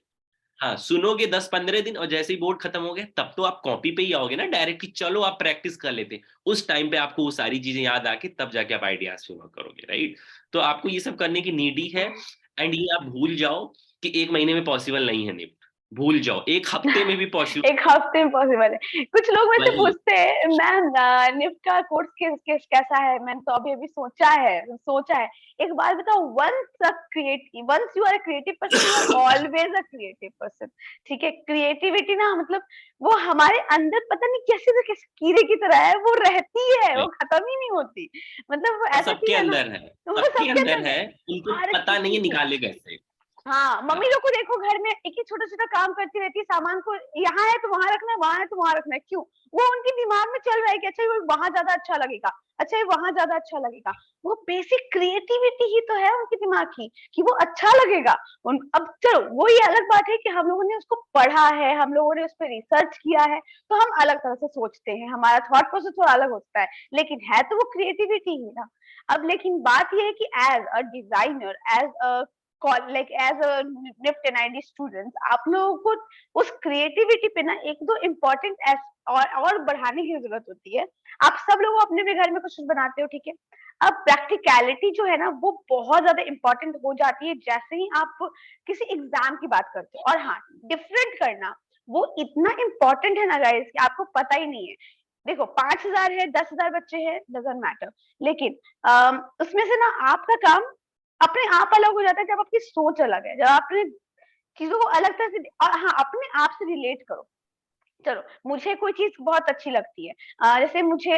हाँ, सुनोगे 10-15 दिन और जैसे ही बोर्ड खत्म हो गया तब तो आप कॉपी पे ही आओगे ना डायरेक्ट, कि चलो आप प्रैक्टिस कर लेते हैं। उस टाइम पे आपको वो सारी चीजें याद आके तब जाके आप आइडियाज फिल करोगे, राइट। तो आपको ये सब करने की नीड ही है। एंड ये आप भूल जाओ कि 1 महीने में पॉसिबल नहीं है निफ्ट, भूल जाओ, 1 हफ्ते में भी पॉसिबल। एक हफ्ते में पॉसिबल है। कुछ लोग मेरे से वही। पूछते हैं मैम निफ्ट का कोर्स कैसा है, मैंने तो अभी अभी सोचा है। एक बात बताओ, once you are a creative person you are always a creative person. ठीक है, क्रिएटिविटी ना मतलब वो हमारे अंदर पता नहीं कैसे न कैसे कीड़े की तरह है, वो रहती है, वो खत्म ही नहीं होती। मतलब वो और ऐसा सबके चीज है ना, अंदर है, तो वो सबके सबके अंदर अंदर है, है। उनको हर पता नहीं किसी है को। निकाले कैसे। हाँ, हाँ। मम्मी लोग को देखो घर में एक ही छोटा-छोटा काम करती रहती है, सामान को यहाँ है तो वहाँ रखना है, वहाँ है तो वहाँ रखना है, क्यों? वो उनके दिमाग में चल रहा है कि अच्छा ये वहाँ ज़्यादा अच्छा लगेगा, अच्छा ये वहाँ ज़्यादा अच्छा लगेगा। वो बेसिक क्रिएटिविटी ही तो है उनके दिमाग की, कि वो अच्छा लगेगा। अब चलो वो ये अलग बात है कि हम लोगों ने उसको पढ़ा है, हम लोगों ने उस पे रिसर्च किया है, तो हम अलग तरह से सोचते हैं, हमारा थॉट प्रोसेस थोड़ा अलग होता है, लेकिन है तो वो क्रिएटिविटी ही ना। अब लेकिन बात ये है कि as a designer, as a like as a NIFT NID students, आप लोगों को उस क्रिएटिविटी पे ना एक दो इम्पोर्टेंट और बढ़ाने की जरूरत होती है। आप सब लोग अपने भी घर में कुछ बनाते हो, ठीक है। अब प्रैक्टिकलिटी जो है ना वो बहुत ज्यादा इंपॉर्टेंट हो जाती है जैसे ही आप किसी एग्जाम की बात करते हो। और हाँ, डिफरेंट करना वो इतना इम्पोर्टेंट है ना गाइस कि आपको पता ही नहीं है। देखो 5,000 है, 10,000 बच्चे हैं, डजंट मैटर, लेकिन उसमें से ना आपका काम अपने आप अलग हो जाता है जब आपकी सोच अलग है, जब आपने चीजों को अलग तरह से और हाँ अपने आप से रिलेट करो। चलो मुझे कोई चीज बहुत अच्छी लगती है, जैसे मुझे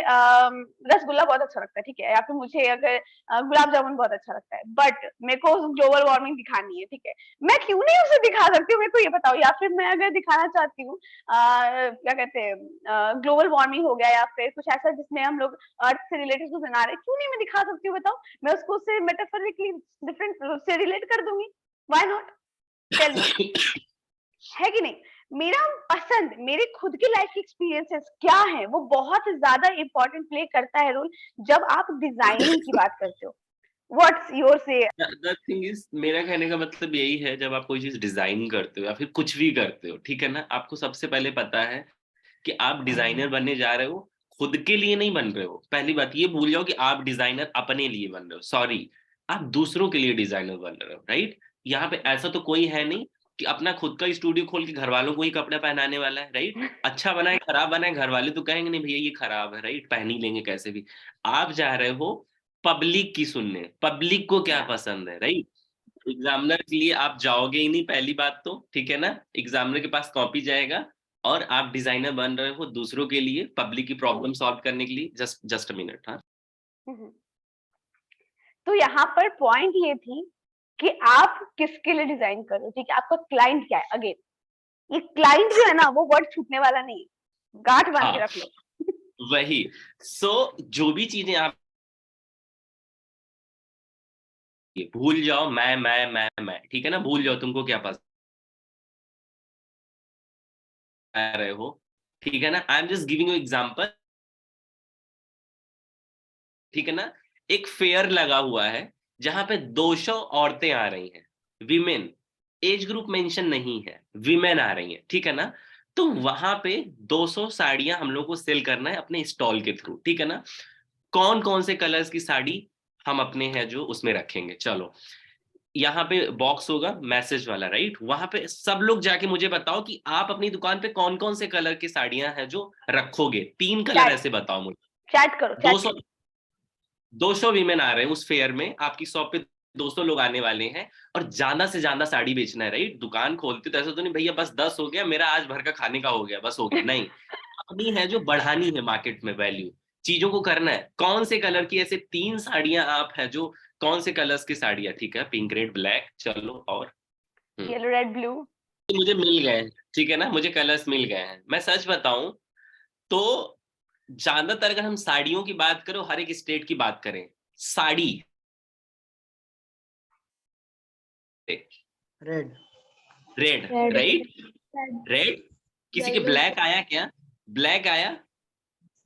रसगुल्ला बहुत अच्छा लगता है, ठीक है, या फिर मुझे अगर गुलाब जामुन बहुत अच्छा लगता है, बट मेरे को ग्लोबल वार्मिंग दिखानी है, ठीक है। मैं क्यों नहीं उसे दिखा सकती हूँ, मेरे को ये बताओ। या फिर मैं अगर दिखाना चाहती हूँ क्या कहते हैं ग्लोबल वार्मिंग हो गया या फिर कुछ ऐसा जिसमें हम लोग अर्थ से रिलेटेड कुछ बना रहे हैं, क्यों नहीं मैं दिखा सकती हूँ, बताओ। मैं उसको उससे मेटाफोरिकली डिफरेंट से रिलेट कर दूंगी। व्हाई नॉट, टेल मी, है कि नहीं। मेरा पसंद, मेरे खुद की लाइफ की एक्सपीरियंसेस क्या है, वो बहुत ज्यादा इंपॉर्टेंट प्ले करता है रोल जब आप डिजाइनिंग की बात करते हो। व्हाट्स योर से। द थिंग इज, मेरा कहने का मतलब यही है, जब आप कोई चीज डिजाइन करते हो या फिर कुछ भी करते हो, ठीक है ना, आपको सबसे पहले पता है कि आप डिजाइनर बनने जा रहे हो, खुद के लिए नहीं बन रहे हो। पहली बात ये भूल जाओ कि आप डिजाइनर अपने लिए बन रहे हो, सॉरी, आप दूसरों के लिए डिजाइनर बन रहे हो, राइट। यहाँ पे ऐसा तो कोई है नहीं कि अपना खुद का स्टूडियो खोल के घर वालों को ही कपड़ा पहनाने वाला है, राइट। अच्छा बनाए खराब बनाए घर वाले तो कहेंगे नहीं भैया ये खराब है, राइट, पहन ही लेंगे कैसे भी। आप जा रहे हो पब्लिक की सुनने, पब्लिक को क्या या पसंद है, राइट। एग्जामिनर के लिए आप जाओगे ही नहीं, पहली बात तो, ठीक है ना। एग्जामिनर के पास कॉपी जाएगा, और आप डिजाइनर बन रहे हो दूसरों के लिए, पब्लिक की प्रॉब्लम सॉल्व करने के लिए। जस्ट जस्ट अ मिनट, हाँ। तो यहाँ पर पॉइंट ये थी कि आप किसके लिए डिजाइन कर रहे हो, ठीक है, आपका क्लाइंट क्या है। अगेन ये क्लाइंट जो है ना वो वर्ड छूटने वाला नहीं है, गांठ बांध के हाँ, रख लो। वही। जो भी चीजें आप ये भूल जाओ, मैं, ठीक है ना, भूल जाओ तुमको क्या पसंद आ रहे हो, ठीक है ना। I am just giving you example, ठीक है ना। एक फेयर लगा हुआ है जहां पे 200 औरतें आ रही हैं, विमेन, एज ग्रुप मेंशन नहीं है, विमेन आ रही हैं, ठीक है ना। तो वहां पे 200 साड़ियां हम लोग को सेल करना है अपने स्टॉल के थ्रू, ठीक है ना। कौन कौन से कलर्स की साड़ी हम अपने हैं जो उसमें रखेंगे, चलो। यहाँ पे बॉक्स होगा मैसेज वाला, राइट, वहां पे सब लोग जाके मुझे बताओ कि आप अपनी दुकान पे कौन कौन से कलर की साड़ियां हैं जो रखोगे, 3 कलर चैट ऐसे बताओ मुझे। चैट करो, दो चैट सौ करो। 200 वीमेन आ रहे हैं उस फेयर में, आपकी शॉप पे 200 लोग आने वाले हैं, और ज्यादा से ज्यादा साड़ी बेचना है, राइट। दुकान खोलते तो ऐसा तो नहीं भैया बस 10 हो गया मेरा आज भर का खाने का हो गया बस हो गया, नहीं। अपनी है जो बढ़ानी है मार्केट में वैल्यू, चीजों को करना है। कौन से कलर की ऐसे 3 साड़ियां आप है जो, कौन से कलर्स की साड़ियां, ठीक है, पिंक रेड ब्लैक, चलो और येलो रेड ब्लू। मुझे मिल गए हैं, ठीक है ना, मुझे कलर्स मिल गए हैं। मैं सच बताऊं तो ज्यादातर अगर हम साड़ियों की बात करें, हर एक स्टेट की बात करें, sari red. Red, red. Right, red. Red. किसी के येलो। ब्लैक आया क्या? ब्लैक आया?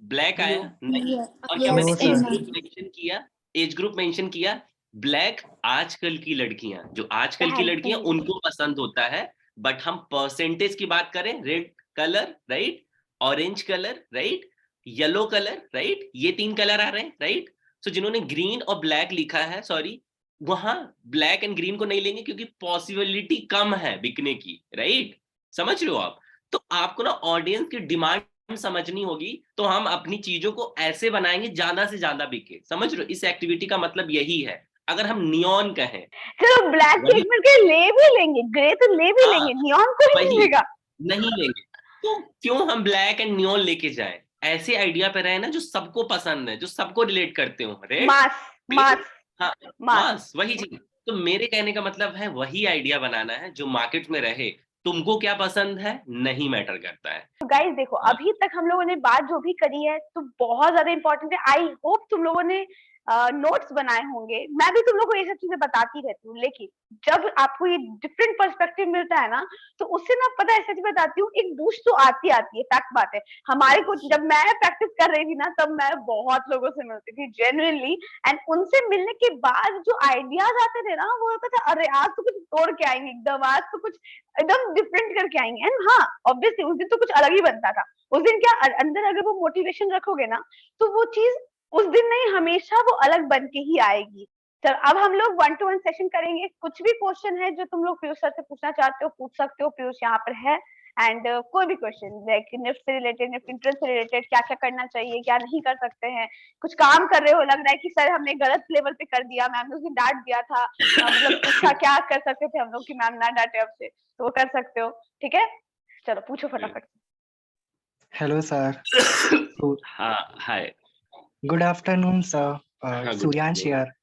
Black blue. आया नहीं। और क्या यस मैंने no age sir. And group mention किया? एज ग्रुप मेंशन किया। ब्लैक आजकल की लड़कियां, जो आजकल की पहनते लड़कियां हैं। उनको पसंद होता है बट हम परसेंटेज की बात करें, red colour right, orange colour right, yellow colour right, ये 3 कलर आ रहे हैं राइट। सो जिन्होंने ग्रीन और ब्लैक लिखा है, सॉरी, वहां ब्लैक एंड ग्रीन को नहीं लेंगे क्योंकि पॉसिबिलिटी कम है बिकने की, राइट। समझ रहे हो आप? तो आपको ना ऑडियंस की डिमांड समझनी होगी, तो हम अपनी चीजों को ऐसे बनाएंगे ज्यादा से ज्यादा बिके। समझ रहे हो? इस एक्टिविटी का मतलब यही है। अगर हम नियॉन कहें, चलो ब्लैक वही, केक मिलके ले भी लेंगे, ग्रे तो ले भी हाँ लेंगे, नियॉन को नहीं वही मिलेगा। नहीं लेंगे। तो क्यों हम ब्लैक एंड नियॉन लेके जाएं? ऐसे आइडिया पे रहे ना जो सबको पसंद है, जो सबको रिलेट करते हो, रेड, मास, पिंक, मास, हाँ, मास। बस वही चीज। तो मेरे कहने का मतलब है वही आइडिया बनाना है जो मार्केट में रहे। तुमको क्या पसंद है नहीं मैटर करता है। तो गाइस देखो, हाँ, अभी तक हम लोगों ने बात जो भी करी है तो बहुत ज्यादा इंपॉर्टेंट है। आई होप तुम लोगों ने नोट्स बनाए होंगे। मैं भी तुम लोगों को ये सब चीजें बताती रहती हूँ, लेकिन जब आपको ये डिफरेंट पर्सपेक्टिव मिलता है ना, तो उससे ना पता है, सच बताती हूँ, एक बूस्ट तो आती आती है, फैक्ट बात है। हमारे को जब मैं प्रैक्टिस कर रही थी ना, तब मैं बहुत लोगों से मिलती थी जेन्युइनली, एंड उनसे मिलने के बाद जो आइडियाज आते थे ना, वो होता था अरे आज तो कुछ तोड़ के आएंगे एकदम, आज तो कुछ एकदम डिफरेंट करके आएंगे। एंड हाँ, ऑब्वियसली उस दिन तो कुछ अलग ही बनता था। उस दिन क्या अंदर अगर वो मोटिवेशन रखोगे ना, तो वो चीज उस दिन नहीं, हमेशा वो अलग बन के ही आएगी। चल अब हम लोग 1-to-1 सेशन करेंगे। कुछ भी क्वेश्चन है जो तुम लोग पीयूष सर से पूछना चाहते हो पूछ सकते हो, पीयूष यहाँ पर है। एंड कोई भी क्वेश्चन लाइक निफ्ट से रिलेटेड, निफ्ट इंटरेस्ट से रिलेटेड, क्या क्या करना चाहिए, क्या नहीं कर सकते हैं, कुछ काम कर रहे हो, लग रहा है कि सर हमने गलत लेवल पे कर दिया, मैम ने उस दिन डांट दिया था, मतलब उसका क्या कर सकते थे हम लोग कि मैम ना डांटे आपसे, तो वो कर सकते हो। ठीक है, चलो पूछो फटाफट। Hello, sir. So, हाँ, हाय, good afternoon, sir. हाँ, good Suryansh evening. here.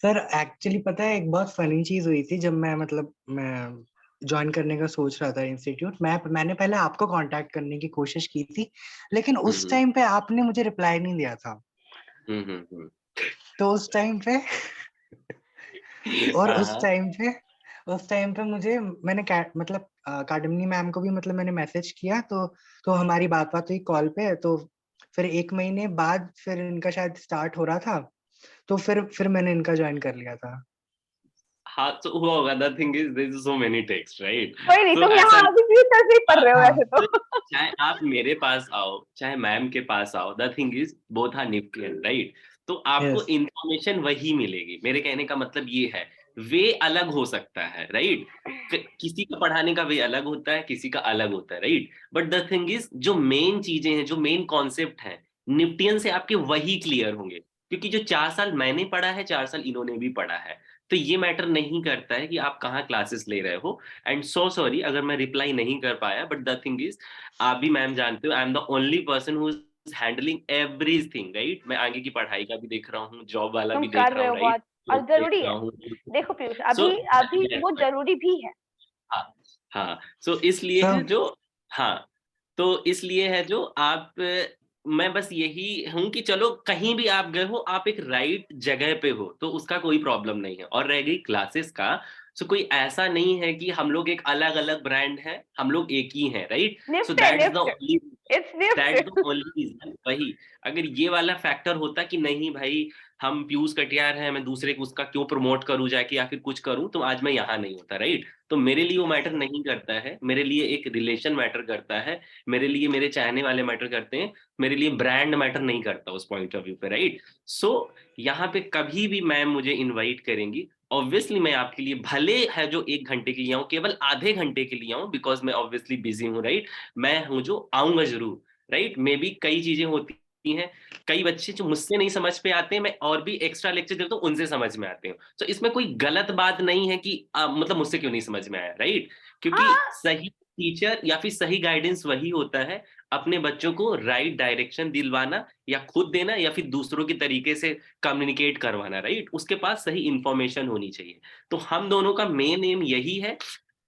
Sir actually पता है एक बहुत फनी चीज हुई थी जब मैं ज्वाइन करने का सोच रहा था इंस्टीट्यूट। मैंने पहले आपको कांटेक्ट करने की कोशिश की थी, लेकिन उस टाइम पे आपने मुझे रिप्लाई नहीं दिया था। तो उस टाइम पे और उस टाइम पे मुझे मतलब कादम्बनी मैम को भी मतलब मैंने मैसेज किया, तो हमारी बात हुई कॉल पे। तो फिर 1 महीने बाद फिर इनका शायद स्टार्ट हो रहा था, तो फिर मैंने इनका ज्वाइन कर लिया था। हाँ, तो हुआ होगा। The thing is there is so many text right. कोई नहीं, तो तुम ऐसा यहाँ अभी भी सर से ही पढ़ रहे हो हाँ वैसे तो। चाहे आप मेरे पास आओ चाहे मैम के पास आओ, the thing is both are nuclear right. तो आपको यस इंफॉर्मेशन वही मिलेगी। मेरे कहने का मतलब ये है, वे अलग हो सकता है राइट। किसी का पढ़ाने का वे अलग होता है, किसी का अलग होता है right. But the thing is जो मेन चीजें हैं, जो मेन कॉन्सेप्ट है, निफ्टियन से आपके वही क्लियर होंगे। क्योंकि जो 4 साल मैंने पढ़ा है, 4 साल इन्होंने भी पढ़ा है। तो ये मैटर नहीं करता है कि आप कहाँ क्लासेस ले रहे हो। एंड सो सॉरी अगर मैं रिप्लाई नहीं कर पाया, बट द थिंग इज आप भी मैम जानते हो, I am the only person who is handling everything right. मैं आगे की पढ़ाई का भी देख रहा हूँ, जॉब वाला तुम भी देख कर रहा रहे हूँ हो राइट, बहुत, और जॉब देख जरूरी रहा है। हूँ। देखो पीयूष, सो अभी अभी वो जरूरी भी है। हाँ, हाँ, सो इसलिए है सर। जो, हाँ, तो इसलिए है जो आप, मैं बस यही हूं कि चलो कहीं भी आप गए हो, आप एक राइट जगह पे हो, तो उसका कोई प्रॉब्लम नहीं है। और रह गई क्लासेस का, सो कोई ऐसा नहीं है कि हम लोग एक अलग अलग ब्रांड है, हम लोग एक ही है राइट। सो निफ्ट है, that's the NIFT, only, it's NIFT. Reason वही। अगर ये वाला फैक्टर होता कि नहीं भाई हम पीयूष कटियार हैं, मैं दूसरे को उसका क्यों प्रमोट करूं जाके या फिर कुछ करूं, तो आज मैं यहाँ नहीं होता राइट। तो मेरे लिए वो मैटर नहीं करता है, मेरे लिए एक रिलेशन मैटर करता है, मेरे लिए मेरे चाहने वाले मैटर करते हैं, मेरे लिए ब्रांड मैटर नहीं करता उस पॉइंट ऑफ व्यू पे राइट। सो यहाँ पे कभी भी मैम मुझे इनवाइट करेंगी, ऑब्वियसली मैं आपके लिए भले है जो 1 घंटे के लिए आऊँ, केवल आधे घंटे के लिए आऊँ, बिकॉज मैं ऑब्वियसली बिजी हूँ राइट। मैं हूँ जो आऊंगा जरूर राइट। मे बी कई चीजें होती हैं, कई बच्चे जो मुझसे नहीं समझ पे आते हैं, मैं और भी एक्स्ट्रा लेक्चर देता हूँ, उनसे समझ में आते हैं। तो इसमें कोई गलत बात नहीं है कि मतलब मुझसे क्यों नहीं समझ में आया राइट। क्योंकि हाँ, सही टीचर या फिर सही गाइडेंस वही होता है, अपने बच्चों को राइट डायरेक्शन दिलवाना, या खुद देना या फिर दूसरों के तरीके से कम्युनिकेट करवाना राइट। उसके पास सही इंफॉर्मेशन होनी चाहिए। तो हम दोनों का मेन एम यही है।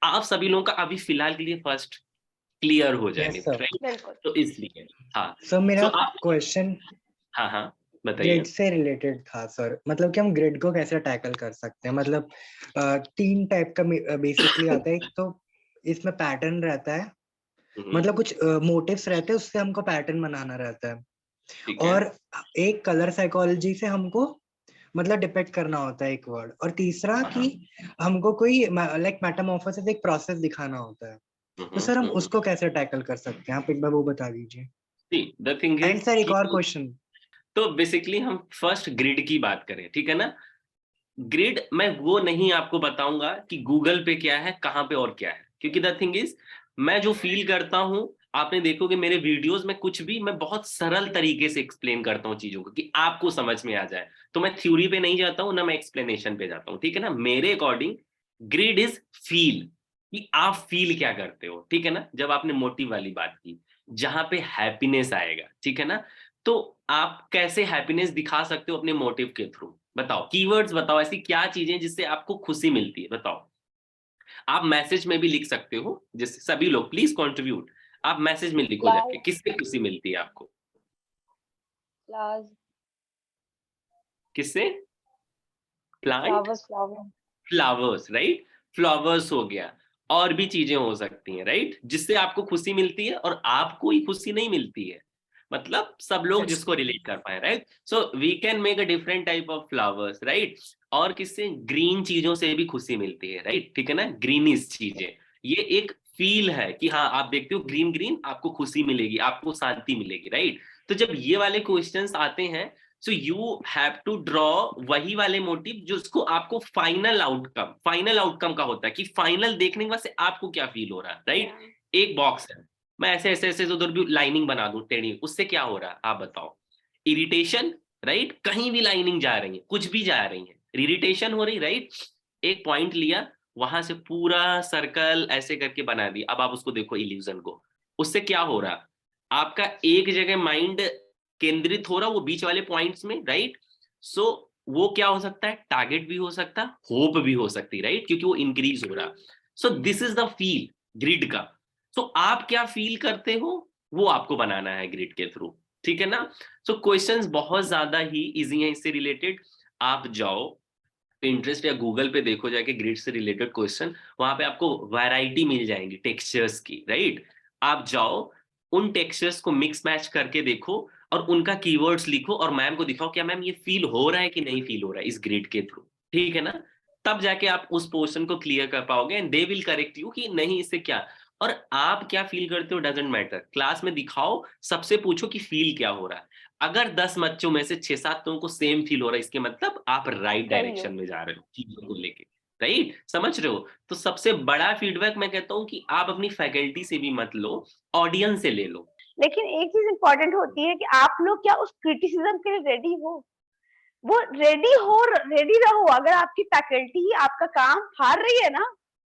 आप सभी लोगों का अभी फिलहाल के लिए फर्स्ट क्लियर हो जाए यस निफ्ट सर। राइट। बिल्कुल। तो इसलिए हाँ। सर सो मेरा आप, क्वेश्चन हाँ, हाँ, ग्रिड बताइए। से रिलेटेड था सर। मतलब कि हम ग्रिड को कैसे टैकल कर सकते हैं। मतलब 3 टाइप का बेसिकली आता है। एक तो इसमें पैटर्न रहता है, हम्म, मतलब कुछ मोटिव्स रहते हैं, उससे हमको पैटर्न बनाना रहता है। ठीक है। और एक कलर साइकोलॉजी से हमको मतलब डिपेक्ट करना होता है एक वर्ड, और तीसरा कि हमको कोई लाइक मेटामॉर्फोसिस एक प्रोसेस दिखाना होता है, तो सर हम उसको कैसे टैकल कर सकते हैं, आप एक बार वो बता दीजिए। The thing and is sir एक कि और क्वेश्चन। तो बेसिकली हम फर्स्ट ग्रिड की बात करें, ठीक है ना। ग्रिड मैं वो नहीं आपको बताऊंगा कि गूगल पे क्या है, कहाँ पे और क्या है, क्योंकि द थिंग इज मैं जो फील करता हूँ, आपने देखोगे मेरे वीडियोस में कुछ भी मैं बहुत सरल तरीके से एक्सप्लेन करता हूँ चीजों को कि आपको समझ में आ जाए। तो मैं थ्योरी पे नहीं जाता हूँ ना, मैं एक्सप्लेनेशन पे जाता हूँ, ठीक है ना। मेरे अकॉर्डिंग ग्रिड इज फील, कि आप फील क्या करते हो, ठीक है ना। जब आपने मोटिव वाली बात की, जहां पे हैप्पीनेस आएगा, ठीक है ना, तो आप कैसे हैप्पीनेस दिखा सकते हो अपने मोटिव के थ्रू, बताओ। कीवर्ड्स बताओ, ऐसी क्या चीजें जिससे आपको खुशी मिलती है, बताओ। आप मैसेज में भी लिख सकते हो, जिससे सभी लोग प्लीज कंट्रीब्यूट। आप मैसेज में लिखो जाके, फ्लावर्स, किससे खुशी मिलती है आपको, फ्लावर्स, किससे। Plant, flowers, flower. Flowers, right. Flowers हो गया, और भी चीजें हो सकती हैं, राइट, जिससे आपको खुशी मिलती है और आपको ही खुशी नहीं मिलती है, मतलब सब लोग जिसको रिलेट कर पाए, right. So we can make a different type of flowers, right. और किससे, ग्रीन चीजों से भी खुशी मिलती है, राइट, ठीक है ना। ग्रीनिश चीजें, ये एक फील है कि हाँ आप देखते हो ग्रीन ग्रीन, आपको खुशी मिलेगी, आपको शांति मिलेगी, राइट। तो जब ये वाले क्वेश्चंस आते हैं, so you have to draw वही वाले मोटिव जो उसको आपको फाइनल आउटकम का होता है, कि फाइनल देखने के बाद से आपको क्या फील हो रहा है, राइट। एक बॉक्स है, मैं ऐसे ऐसे ऐसे उधर भी लाइनिंग बना दूं टेढ़ी, उससे क्या हो रहा है आप बताओ। इरिटेशन, राइट, कहीं भी लाइनिंग जा रही है, कुछ भी जा रही है, इरिटेशन हो रही, राइट। एक पॉइंट लिया, वहां से पूरा सर्कल ऐसे करके बना दिया, अब आप उसको देखो इल्यूजन को, उससे क्या हो रहा, आपका एक जगह माइंड केंद्रित हो रहा, वो बीच वाले पॉइंट्स में, राइट। सो वो क्या हो सकता है, टारगेट भी हो सकता है, होप भी हो सकती है, राइट, क्योंकि वो इंक्रीज हो रहा। सो this is the feel grid का। सो आप क्या फील करते हो, वो आपको बनाना है ग्रिड के थ्रू, ठीक है ना। सो क्वेश्चंस बहुत ज्यादा ही इजी हैं इससे रिलेटेड। आप जाओ इंटरेस्ट या गूगल पे देखो जाके ग्रिड से रिलेटेड क्वेश्चन, वहां पे आपको वैरायटी मिल जाएंगी टेक्सचर्स की, राइट। आप जाओ उन टेक्सचर्स को मिक्स मैच करके देखो और उनका कीवर्ड्स लिखो और मैम को दिखाओ, क्या मैम ये फील हो रहा है कि नहीं फील हो रहा है इस ग्रिड के थ्रू, ठीक है ना। तब जाके आप उस पोर्शन को क्लियर कर पाओगे and they will correct you कि नहीं इससे क्या। और आप क्या फील करते हो डजेंट मैटर, क्लास में दिखाओ, सबसे पूछो कि फील क्या हो रहा है। अगर 10 बच्चों में से 6-7 लोगों को सेम फील हो रहा है, इसके मतलब आप राइट सही हो। डायरेक्शन में जा रहे हो चीजों को लेके, राइट, समझ रहे हो। तो सबसे बड़ा फीडबैक मैं कहता हूं कि आप अपनी फैकल्टी से भी मत लो, ऑडियंस से ले लो। लेकिन एक चीज इंपॉर्टेंट होती है कि आप लोग क्या उस क्रिटिसिज्म के लिए रेडी हो। वो रेडी रहो। अगर आपकी फैकल्टी आपका काम फाड़ रही है ना,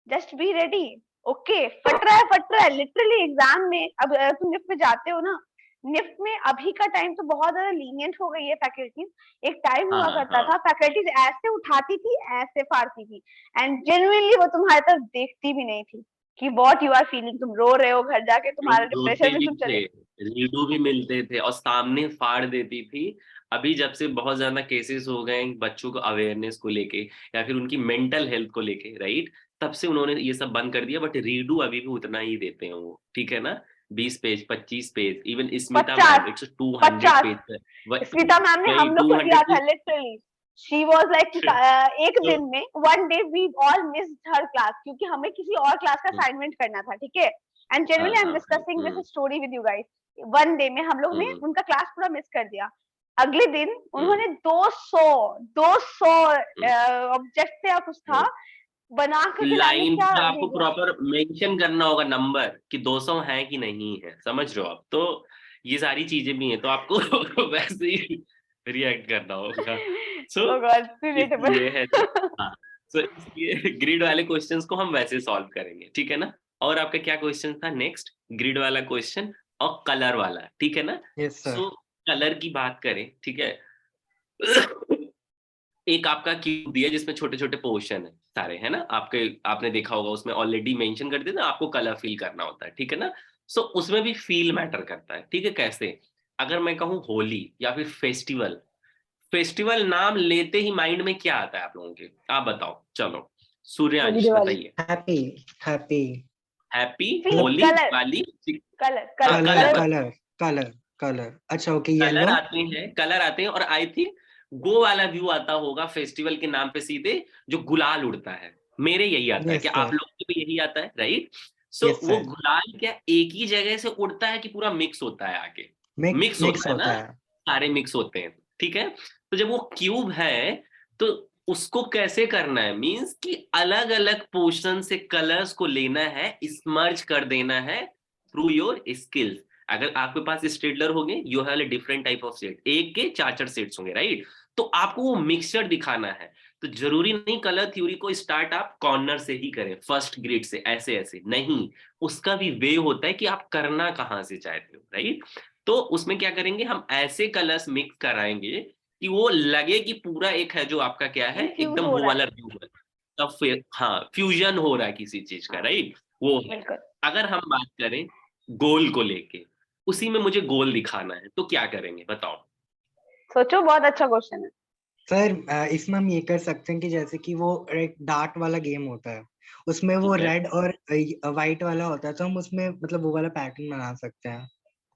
जस्ट बी रेडी। ओके, फट रहा है लिटरली एग्जाम में। अब तुम निफ्ट में जाते हो ना, निफ्ट में अभी का टाइम तो बहुत ज्यादा लीनियंट हो गई है फैकल्टीज। एक टाइम हुआ हाँ करता हाँ, था फैकल्टीज ऐसे उठाती थी, ऐसे फाड़ती थी, एंड जेन्युइनली वो तुम्हारी तरफ देखती भी नहीं थी कि व्हाट यू आर फीलिंग। तुम रो रहे हो घर जाके, तुम्हारे लोग रोते डिप्रेशन में भी तुम थे, चले। रीडू भी मिलते थे और सामने फाड़ देती थी। अभी जब से बहुत ज्यादा केसेस हो गए हैं बच्चों को अवेयरनेस को लेके या फिर उनकी मेंटल हेल्थ को लेके, राइट, तब से उन्होंने ये सब बंद कर दिया। बट रीडू अभी भी उतना ही देते हैं वो, ठीक है ना। 20 page 25 page, even Smita ma'am 50, 200 50। Page है। स्मिता मैम ने वही हम लोग को दिया 200 था page. Literally. She was like एक तो दिन में, one day we all missed her class, क्योंकि हमें किसी और क्लास का असाइनमेंट करना था, ठीक है। एंड हाँ जनरली आई एम हाँ discussing this story with you guys. One day में हम लोग ने हम्म, उनका क्लास पूरा मिस कर दिया। अगले दिन हम्म, उन्होंने 200 हम्म, ऑब्जेक्ट या कुछ था, हम्म। बना करके लाइन में लाइन क्या पे आपको भेजा। प्रॉपर मेंशन करना होगा नंबर कि 200 है कि नहीं है, समझ रहे हो आप। तो ये सारी चीजें भी हैं, तो आपको वैसे ही रिएक्ट करना होगा। सो ओ गॉड, रिलेटेबल। इसलिए है, हाँ। सो इसलिए ग्रिड वाले क्वेश्चंस को हम वैसे सॉल्व करेंगे, ठीक है ना। और आपका क्या क्वेश्चन था नेक्स्ट, ग्रिड वाला क्वेश्चन और कलर वाला, ठीक है ना। Yes sir. सो कलर की बात करें, ठीक है। एक आपका क्यूब दिया जिसमें छोटे छोटे पोर्शन है सारे, है ना, आपके आपने देखा होगा उसमें ऑलरेडी मेंशन कर दिया ना, आपको कलर फील करना होता है, ठीक है ना। सो उसमें भी फील मैटर करता है, ठीक है। कैसे, अगर मैं कहूँ होली या फिर फेस्टिवल, फेस्टिवल नाम लेते ही माइंड में क्या आता है आप लोगों के, आप बताओ चलो। होली, सूर्यांश दिवाली। बताइए। Happy, happy. Happy, feel, Holi, colour, Diwali. Colour, हाँ colour, colour, colour, colour. Colour, colour, colour. अच्छा ओके, कलर येलो। आते हैं, कलर आते हैं, और आई थिंक गो वाला व्यू आता होगा फेस्टिवल के नाम पे सीधे, जो गुलाल उड़ता है, मेरे यही आता है यस कि आप सर, लोगों को भी यही आता है, राइट? सो यस वो सर, गुलाल क्या एक ही जगह से उड़ता है कि पूरा मिक्स होता है आगे? मिक्स मिक्स होता है ना, होता है। सारे मिक्स होते हैं, ठीक है। तो जब वो क्यूब है तो उसको कैसे करना है, मींस कि अलग अलग पोर्शन से कलर्स को लेना है, स्मर्ज कर देना है थ्रू योर स्किल्स। अगर आपके पास स्टेडलर होंगे, you have a different type of set, एक के चार चार सेट्स होंगे, राइट? तो आपको वो मिक्सचर दिखाना है। तो जरूरी नहीं कलर थ्योरी को स्टार्ट आप कॉर्नर से ही करें, फर्स्ट ग्रिड से, ऐसे ऐसे नहीं। उसका भी वे होता है कि आप करना कहाँ से चाहते हो, राइट? तो उसमें क्या करेंगे, हम ऐसे कलर्स मिक्स कराएंगे कि वो लगे कि पूरा एक है, जो आपका क्या है, इन्फ्यूज एकदम हो वो रहा है। वाला व्यू है। तब फिर हाँ, फ्यूजन हो रहा है किसी चीज का, हाँ राइट? वो है। बिल्कुल। अगर हम बात करें गोल को लेके, उसी में मुझे गोल दिखाना है, तो क्या करेंगे बताओ? सोचो, बहुत अच्छा क्वेश्चन है। सर इसमें हम ये कर सकते हैं कि जैसे कि वो एक डार्ट वाला गेम होता है, उसमें वो ठीक है, रेड और वाइट वाला होता है, तो हम उसमें मतलब वो वाला पैटर्न बना सकते हैं।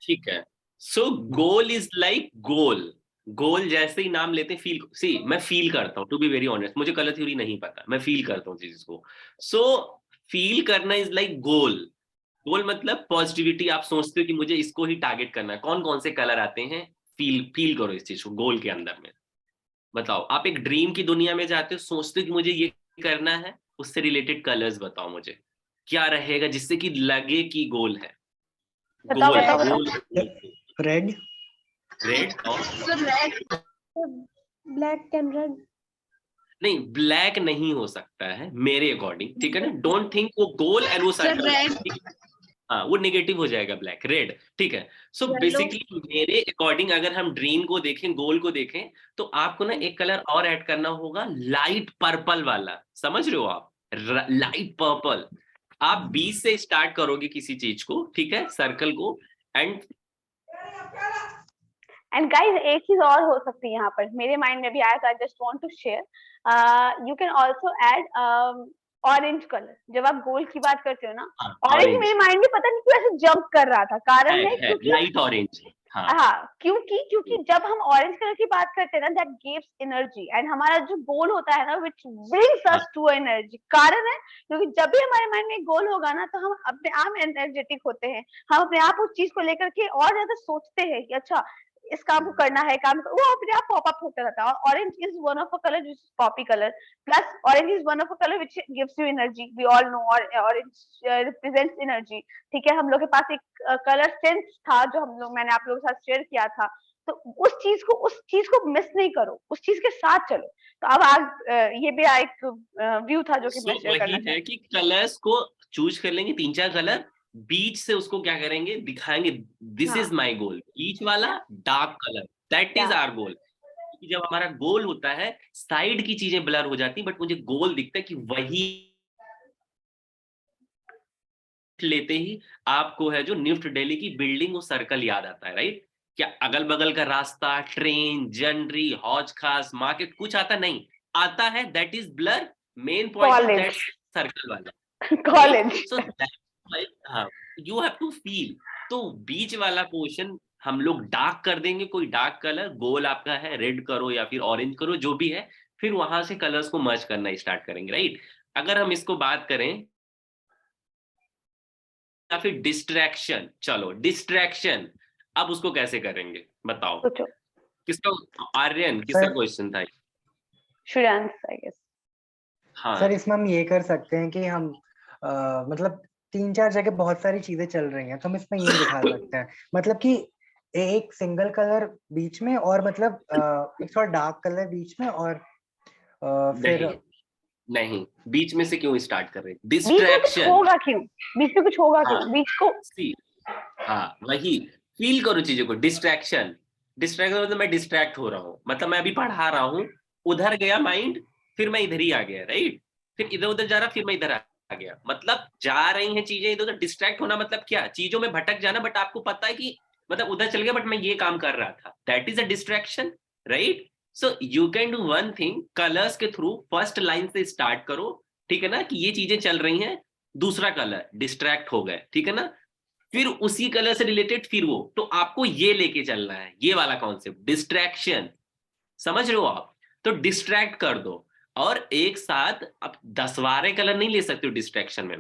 ठीक है। सो गोल इज लाइक गोल। गोल जैसे ही नाम लेते फील, सी मैं फील करता हूँ, टू बी वेरी ऑनेस्ट, मुझे कलर थ्योरी नहीं पता, मैं फील करता हूँ चीज को। सो फील करना इज लाइक गोल। गोल मतलब पॉजिटिविटी, आप सोचते हो कि मुझे इसको ही टारगेट करना है, कौन कौन से कलर आते हैं, फील फील करो इस चीज को गोल के अंदर में। बताओ, आप एक ड्रीम की दुनिया में जाते हो, सोचते हो कि मुझे ये करना है, उससे रिलेटेड कलर्स बताओ मुझे, क्या रहेगा जिससे कि लगे कि गोल है। बताओ गोल बताओ गोल, बताओ। रेड। रेड और ब्लैक एंड रेड। नहीं, ब्लैक नहीं हो सकता है मेरे अकॉर्डिंग, ठीक है ना? डोंट थिंक वो गोल एंड वो सर्कल, हाँ वो नेगेटिव हो जाएगा, ब्लैक रेड, ठीक है। So yellow. बेसिकली मेरे अकॉर्डिंग अगर हम ड्रीम को देखें, गोल को देखें, तो आपको ना एक कलर और ऐड करना होगा, लाइट पर्पल वाला, समझ रहे हो आप? Light purple. आप बीच से स्टार्ट करोगे किसी चीज को, ठीक है, सर्कल को, एंड एंड गाइस, एक चीज और हो सकती है यहाँ पर, मेरे माइंड में भी आया, तो I just want to share. You can also add orange colour. जब आप गोल्ड की बात करते हो ना, ऑरेंज ऑरेंज मेरे माइंड में पता नहीं क्यों ऐसे जंप कर रहा था। कारण है है क्योंकि लाइट ऑरेंज, हाँ। हाँ, क्योंकि क्योंकि जब हम ऑरेंज कलर की बात करते हैं ना, दैट गिव्स एनर्जी, एंड हमारा जो गोल होता है ना, विच ब्रिंग्स हाँ अस टू एनर्जी। कारण है क्योंकि जब भी हमारे माइंड में गोल होगा ना, तो हम अपने आप एनर्जेटिक होते हैं। हम अपने आप उस चीज को लेकर के और ज्यादा सोचते हैं कि अच्छा, इस काम को करना है, वो अपने आप पॉप अप होता रहता है। और orange is one of a colour which is poppy colour, plus orange is one of a colour which gives you energy. We all know orange represents energy. ठीक है, हम लोग के पास एक कलर सेंस था जो मैंने आप लोगों के साथ शेयर किया था। तो उस चीज को मिस नहीं करो, उस चीज के साथ चलो। तो अब आज ये भी एक व्यू था जो कि मैं सो शेयर करना वही है चाहती कि कलर्स को चूज कर लेंगे, तीन चार कलर, बीच से उसको क्या करेंगे, दिखाएंगे, हूँ। दिस हाँ, इज माई गोल, बीच वाला डार्क कलर, दैट क्या इज आवर गोल। जब हमारा गोल होता है, साइड की चीजें ब्लर हो जाती, बट मुझे गोल दिखता है कि वही लेते ही आपको है जो न्यू दिल्ली की बिल्डिंग, वो सर्कल याद आता है, राइट? क्या अगल बगल का रास्ता, ट्रेन, जनरी, हौज खास, मार्केट कुछ आता नहीं, आता है that is blur. Main point is college. That circle वाला, राइट? कॉलेज। सो हाँ, यू हैव टू फील। तो बीच वाला पोर्शन हम लोग डार्क कर देंगे, कोई डार्क कलर, गोल आपका है रेड करो या फिर ऑरेंज करो, जो भी है, फिर वहां से कलर्स को मर्ज करना स्टार्ट करेंगे, राइट? अगर हम इसको बात करें, या फिर डिस्ट्रैक्शन, चलो डिस्ट्रैक्शन, अब उसको कैसे करेंगे बताओ? सोचो। किसका, आर्यन किसका सर क्वेश्चन था? शुडांस आई गेस। सर हाँ इसमें हम ये कर सकते हैं कि हम मतलब तीन चार जगह बहुत सारी चीजें चल रही हैं, तो हम इसमें ये दिखा सकते हैं, मतलब कि एक सिंगल कलर बीच में, और मतलब एक थोड़ा डार्क कलर बीच में, और फिर नहीं, नहीं, बीच में से क्यों स्टार्ट कर रहे, बीच में कुछ डिस्ट्रैक्शन। होगा क्यों? बीच में कुछ होगा हाँ, क्यों बीच को? सी, हाँ वही, फील करो चीजों को, डिस्ट्रैक्शन। डिस्ट्रैक्शन मतलब मैं डिस्ट्रैक्ट हो रहा हूँ, मतलब मैं अभी पढ़ा रहा हूँ, उधर गया माइंड, फिर मैं इधर ही आ गया, राइट? फिर इधर उधर जा रहा, फिर मैं इधर आ गया, मतलब जा रही हैं चीजें इधर उधर। डिस्ट्रैक्ट होना मतलब क्या, चीजों में भटक जाना, बट आपको पता है कि मतलब उधर चल गया, बट मैं ये काम कर रहा था, that is a distraction, right? So you can do one thing, colours के थ्रू फर्स्ट लाइन से स्टार्ट करो, ठीक है ना, कि ये चीजें चल रही हैं, दूसरा कलर डिस्ट्रैक्ट हो गए, ठीक है ना, फिर उसी कलर से रिलेटेड फिर वो, तो आपको ये लेके चलना है, ये वाला कॉन्सेप्ट डिस्ट्रैक्शन, समझ रहे हो आप? तो डिस्ट्रैक्ट कर दो, और एक साथ आप 10 कलर नहीं ले सकते हो डिस्ट्रैक्शन में।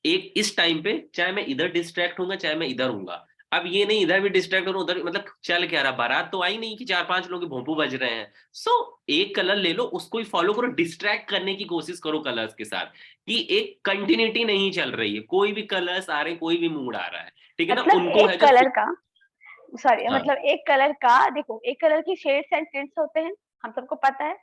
एक इस टाइम पे चाहे मैं इधर डिस्ट्रैक्ट होऊंगा चाहे मैं इधर हूंगा, अब ये नहीं इधर भी डिस्ट्रैक्ट हो उधर, मतलब चल क्या रहा, बारात तो आई नहीं कि 4-5 लोग भोंपू बज रहे हैं। सो एक कलर ले लो, उसको ही फॉलो करो, डिस्ट्रैक्ट करने की कोशिश करो कलर्स के साथ, कि एक कंटिन्यूटी नहीं चल रही है, कोई भी कलर्स आ रहे हैं, कोई भी मूड आ रहा है, ठीक है ना, मतलब उनको है एक जो कलर का, सॉरी, हाँ मतलब एक कलर का, देखो एक कलर की शेड्स एंड टिंट्स होते हैं, हम सबको पता है।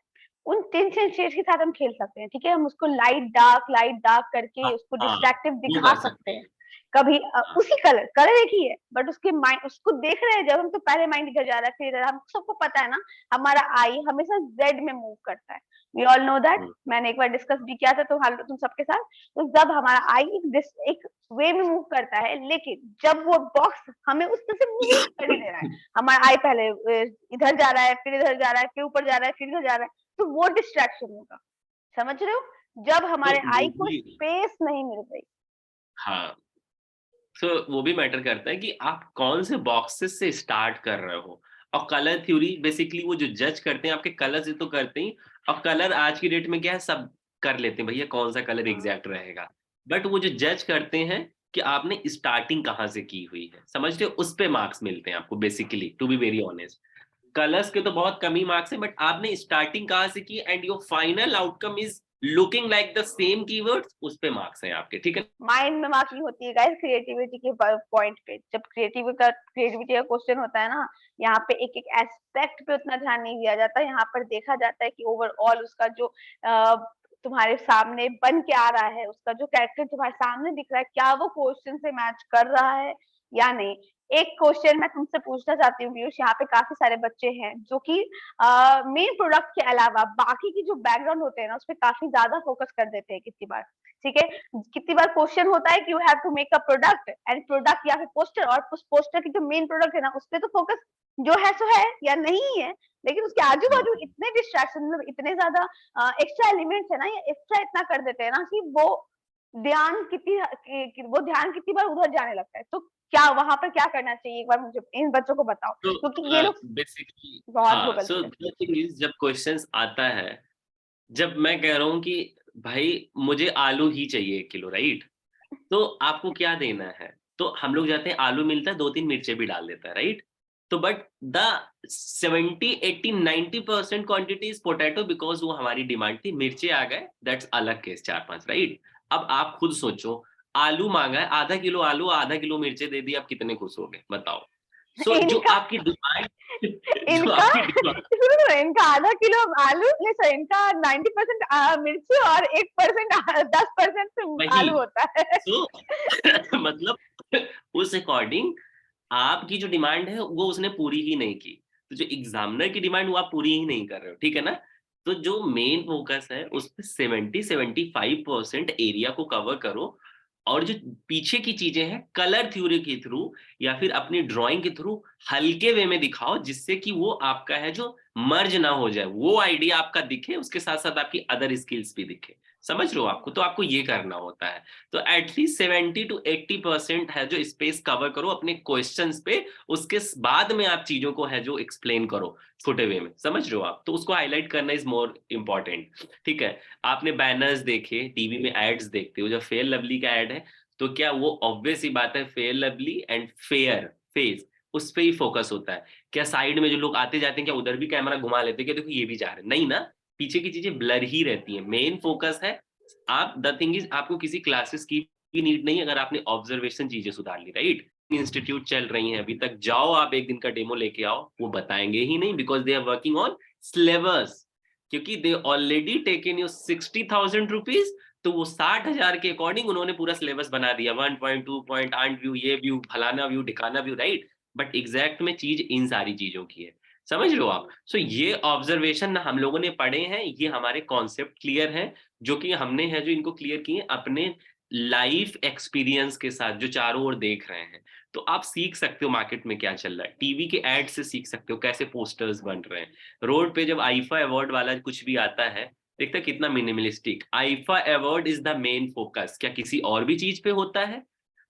उन टिंट्स एंड शेड्स के साथ हम खेल सकते हैं, ठीक है, हम उसको लाइट डार्क करके हाँ उसको हाँ, डिस्ट्रैक्टिव वो दिखा कर सकते सकते हैं। हैं। कभी हाँ उसी कलर एक ही है, बट उसके माइंड उसको देख रहे हैं जब हम, तो पहले माइंड इधर जा रहा है फिर इधर, हम सबको पता है ना, हमारा आई हमेशा जेड में मूव करता है। वी ऑल नो दैट, मैंने एक बार डिस्कस भी किया था तुम सबके साथ। तो जब हमारा आई एक वे में मूव करता है, लेकिन जब वो बॉक्स हमें उस तरह से मूव कर ही दे रहा है, हमारा आई पहले इधर जा रहा है, फिर इधर जा रहा है, फिर ऊपर जा रहा है, फिर इधर जा रहा है, तो वो डिस्ट्रैक्शन होगा। समझ रहे हो? जब तो हमारे वो आई को भी, स्पेस नहीं मिल रही। हाँ, तो वो भी मैटर करता है कि आप कौन से बॉक्सेस से स्टार्ट कर रहे हो। और कलर थ्योरी बेसिकली वो जो जज करते हैं आपके कलर से तो करते ही, और कलर आज की डेट में क्या है, सब कर लेते हैं भैया कौन सा कलर एग्जैक्ट रहेगा, बट वो जो जज करते हैं कि आपने स्टार्टिंग कहाँ से की हुई है, समझते हो, उस पे मार्क्स मिलते हैं आपको basically, to be very honest. Colours के तो बहुत कम ही मार्क्स है, बट आपने स्टार्टिंग कहाँ से की and your final outcome is looking like the same keywords, उस पे मार्क्स हैं आपके, ठीक है। माइंड में मार्किंग होती है गाइस क्रिएटिविटी के पॉइंट पे। जब क्रिएटिविटी का क्वेश्चन होता है ना, यहाँ पे एक एक एस्पेक्ट पे उतना ध्यान नहीं दिया जाता, यहाँ पर देखा जाता है कि ओवरऑल उसका जो तुम्हारे सामने बन के आ रहा है, उसका जो कैरेक्टर तुम्हारे सामने दिख रहा है, क्या वो क्वेश्चन से मैच कर रहा है या नहीं। एक क्वेश्चन मैं तुमसे पूछना चाहती हूँ पीयूष, यहाँ पे काफी सारे बच्चे हैं जो कि मेन प्रोडक्ट के अलावा बाकी की जो बैकग्राउंड होते हैं ना, उस पर काफी ज्यादा फोकस कर देते हैं कितनी बार, ठीक है। कितनी बार क्वेश्चन होता है कि you have to make a product and product या फिर पोस्टर, और उस पोस्टर की जो मेन प्रोडक्ट है ना, उस पर तो फोकस जो है सो है या नहीं है, लेकिन उसके आजू बाजू इतने डिस्ट्रैक्शन, मतलब इतने ज्यादा एक्स्ट्रा एलिमेंट्स है ना, या एक्स्ट्रा इतना कर देते हैं ना कि वो वो ध्यान कितनी बार उधर जाने लगता है। तो क्या वहां पर क्या करना चाहिए, एक बार मुझे इन बच्चों को बताओ, तो क्योंकि ये लोग बेसिकली बहुत वो हाँ, गलती सो करते द थिंग इज जब क्वेश्चंस आता है, जब मैं कह रहा हूँ कि भाई मुझे आलू ही चाहिए 1 किलो, राइट, तो आपको क्या देना है, तो हम लोग जाते हैं आलू मिलता है 2-3 मिर्चे भी डाल देता है, राइट। तो but the 70-80-90% quantity is potato, because वो हमारी डिमांड थी, मिर्चे आ गए दैट्स अलग केस, 4-5, राइट। अब आप खुद सोचो, आलू मांगा है, ½ किलो आलू, ½ किलो मिर्चे दे दी, आप कितने खुश हो गए बताओ। हैं। सो जो इनका आपकी डिमांड जो इनका आपकी डिमांड सुनो, इनका ½ किलो आलू नहीं सर, इनका 90% मिर्ची और 1% 10% वही, आलू होता है। सो मतलब उस अकॉर्डिंग आपकी जो डिमांड है वो उसने पूरी ही नहीं की, तो जो एग्जामिनर की डिमांड वो आप पूरी ही नहीं कर रहे हो, ठीक है ना। तो जो मेन फोकस है उस पे 70-75% एरिया को कवर करो, और जो पीछे की चीजें हैं कलर थ्योरी के थ्रू या फिर अपनी ड्राइंग के थ्रू हल्के वे में दिखाओ, जिससे कि वो आपका है जो मर्ज ना हो जाए, वो आइडिया आपका दिखे, उसके साथ साथ आपकी अदर स्किल्स भी दिखे, समझ रहे हो आपको, तो आपको ये करना होता है। तो एटलीस्ट 70-80% है जो स्पेस कवर करो अपने क्वेश्चंस पे, उसके बाद में आप चीजों को है जो एक्सप्लेन करो छोटे वे में, समझ रहे हो आप, तो उसको हाईलाइट करना इज मोर इम्पोर्टेंट, ठीक है। आपने बैनर्स देखे, टीवी में एड्स देखते हो, जब फेयर लवली का एड है, तो क्या वो ऑब्वियस ही बात है, fair lovely and fair face, उस पे ही फोकस होता है। क्या साइड में जो लोग आते जाते हैं क्या उधर भी कैमरा घुमा लेते हैं, क्या देखो ये भी जा रहे हैं, नहीं ना, पीछे की चीजें ब्लर ही रहती है, मेन फोकस है। आप द थिंग इज आपको किसी क्लासेस की भी नीड नहीं, अगर आपने ऑब्जर्वेशन चीजें सुधार ली, राइट। इंस्टीट्यूट चल रही हैं अभी तक, जाओ आप एक दिन का डेमो लेके आओ, वो बताएंगे ही नहीं, because they are working on syllabus, क्योंकि they already taken you 60,000 rupees, तो वो 60,000 के अकॉर्डिंग उन्होंने पूरा सिलेबस बना दिया, 1.2 पॉइंट आंट व्यू, ये व्यू, फलाना व्यू, ढिकाना व्यू, राइट। बट एग्जैक्ट में चीज इन सारी चीजों की है, समझ रहे हो आप। सो ये ऑब्जर्वेशन हम लोगों ने पढ़े हैं, ये हमारे कॉन्सेप्ट क्लियर है, जो कि हमने है जो इनको क्लियर किए अपने लाइफ एक्सपीरियंस के साथ, जो चारों ओर देख रहे हैं। तो आप सीख सकते हो मार्केट में क्या चल रहा है, टीवी के एड से सीख सकते हो कैसे पोस्टर्स बन रहे हैं, रोड पे जब आईफा अवार्ड वाला कुछ भी आता है, देखता कितना minimalistic, IIFA award is the main focus, क्या किसी और भी चीज पे होता है,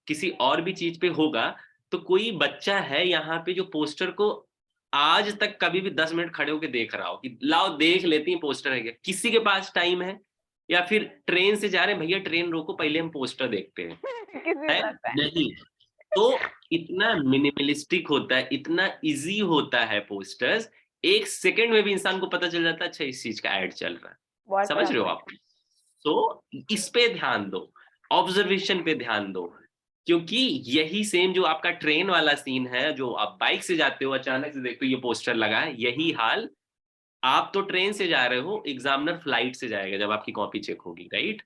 किसी और भी चीज पे होगा तो कोई बच्चा है यहाँ पे जो पोस्टर को आज तक कभी भी 10 मिनट खड़े होके देख रहा हो कि लाओ देख लेती हैं पोस्टर है क्या? किसी के पास टाइम है? या फिर ट्रेन से जा रहे हैं, भैया ट्रेन रोको पहले हम पोस्टर देखते हैं, किसी के है? पास है। नहीं। तो इतना मिनिमलिस्टिक होता है, इतना इजी होता है पोस्टर्स, 1 सेकंड में भी इंसान को पता चल जाता है अच्छा इस चीज का एड चल रहा है। बहुत समझ रहे हो फटाफट। आप? तो इस पे ध्यान दो, ऑब्जर्वेशन पे ध्यान दो, क्योंकि यही सेम जो आपका ट्रेन वाला सीन है, जो आप बाइक से जाते हो अचानक से देखते हो ये पोस्टर लगा है, यही हाल आप तो ट्रेन से जा रहे हो, एग्जामिनर फ्लाइट से जाएगा जब आपकी कॉपी चेक होगी, राइट?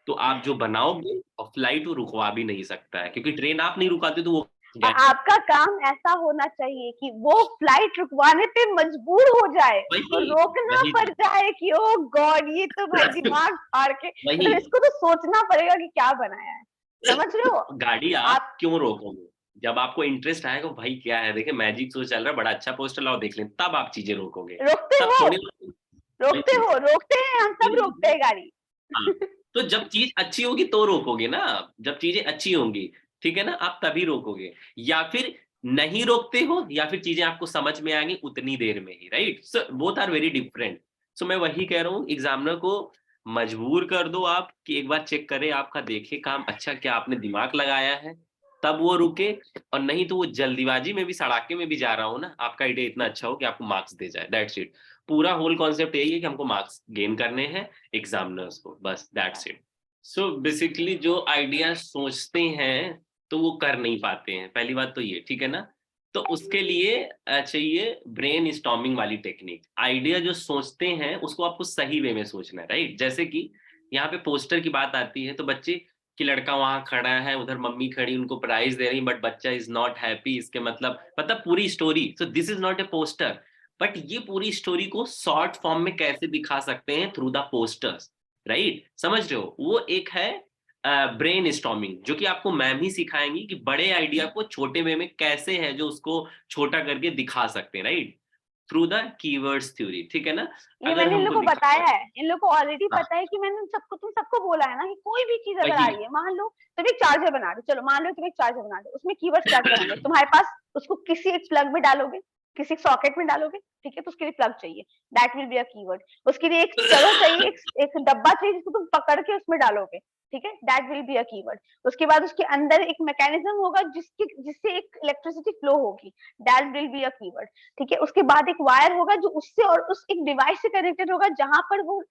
तो आप जो बनाओगे और फ्लाइट वो रुकवा भी नहीं सकता है, क्योंकि ट्रेन आप नहीं रुकाते तो वो आपका काम ऐसा होना चाहिए कि वो फ्लाइट रुकवाने पे मजबूर हो जाए और वही रोकना वही पड़ जाए कि ओ गॉड ये तो भाई दिमाग फाड़ के, वही मतलब इसको तो सोचना पड़ेगा कि क्या बनाया है। समझ रहे हो गाड़ी आप आप? क्यों रोकोगे? जब आपको इंटरेस्ट आएगा भाई क्या है, देखिए मैजिक शो चल रहा है, बड़ा अच्छा पोस्टर लाओ देख लें, तब आप चीजें रोकोगे। रोकते तब हो, थोड़ी रोकते वही हो, रोकते हैं, हम सब रोकते हैं गाड़ी। हाँ, तो जब चीज अच्छी होगी तो रोकोगे ना, जब चीजें अच्छी होंगी, ठीक है ना, आप तभी रोकोगे। या फिर नहीं रोकते हो, या फिर चीजें आपको समझ में आएंगी उतनी देर में ही, right? So both are very different. So मैं वही कह रहा हूँ, एग्जामिनर को मजबूर कर दो आप कि एक बार चेक करे आपका, देखे काम अच्छा क्या आपने दिमाग लगाया है, तब वो रुके। और नहीं तो वो जल्दीबाजी में भी, सड़ाके में भी जा रहा हो ना, आपका आइडिया इतना अच्छा हो कि आपको मार्क्स दे जाए, दैट्स इट। पूरा होल कॉन्सेप्ट यही है कि हमको मार्क्स गेन करने हैं एग्जामिनर्स को, बस दैट्स इट। सो बेसिकली जो आइडिया सोचते हैं तो वो कर नहीं पाते हैं, पहली बात तो ये, ठीक है ना? तो उसके लिए चाहिए ब्रेन स्टॉर्मिंग वाली टेक्निक। आइडिया जो सोचते हैं उसको आपको सही वे में सोचना है, राइट? जैसे कि यहाँ पे पोस्टर की बात आती है तो बच्चे कि लड़का वहां खड़ा है, उधर मम्मी खड़ी उनको प्राइज दे रही, बट बच्चा इज नॉट हैप्पी, इसके मतलब पूरी story. So this is not a poster, but ये पूरी स्टोरी को शॉर्ट फॉर्म में कैसे दिखा सकते हैं? Through the posters, right? समझ रहे हो? वो एक है ब्रेन स्टॉर्मिंग, जो कि आपको मैम ही सिखाएंगी कि बड़े आइडिया को छोटे वे में कैसे है जो उसको छोटा करके दिखा सकते हैं, right? Through the keywords theory, ठीक है ना? ये अगर मैंने इन लोग हमको को दिखाना बताया है, इन लोग को ऑलरेडी हाँ, पता है कि मैंने तुम सबको बोला है ना कि कोई भी चीज अगर आ वही रही है, मान लो तुम एक चार्जर बना रहे हो, चलो मान लो तुम एक चार्जर बना रहे हो, उसमें कीवर्ड्स क्या क्या होंगे तुम्हारे पास? उसको किसी एक प्लग में डालोगे, किसी सॉकेट में डालोगे, ठीक है, तो उसके लिए प्लग चाहिए, that will be a keyword. उसके लिए एक जगह चाहिए, एक डब्बा चाहिए जिसको तुम पकड़ के उसमें डालोगे, ठीक है, that will be a keyword. उसके बाद उसके अंदर एक मैकेनिज्म होगा जिससे एक इलेक्ट्रिसिटी फ्लो होगी, that will be a keyword. ठीक है, उसके बाद एक वायर होगा जो उससे और उस एक डिवाइस से कनेक्टेड होगा जहां पर वो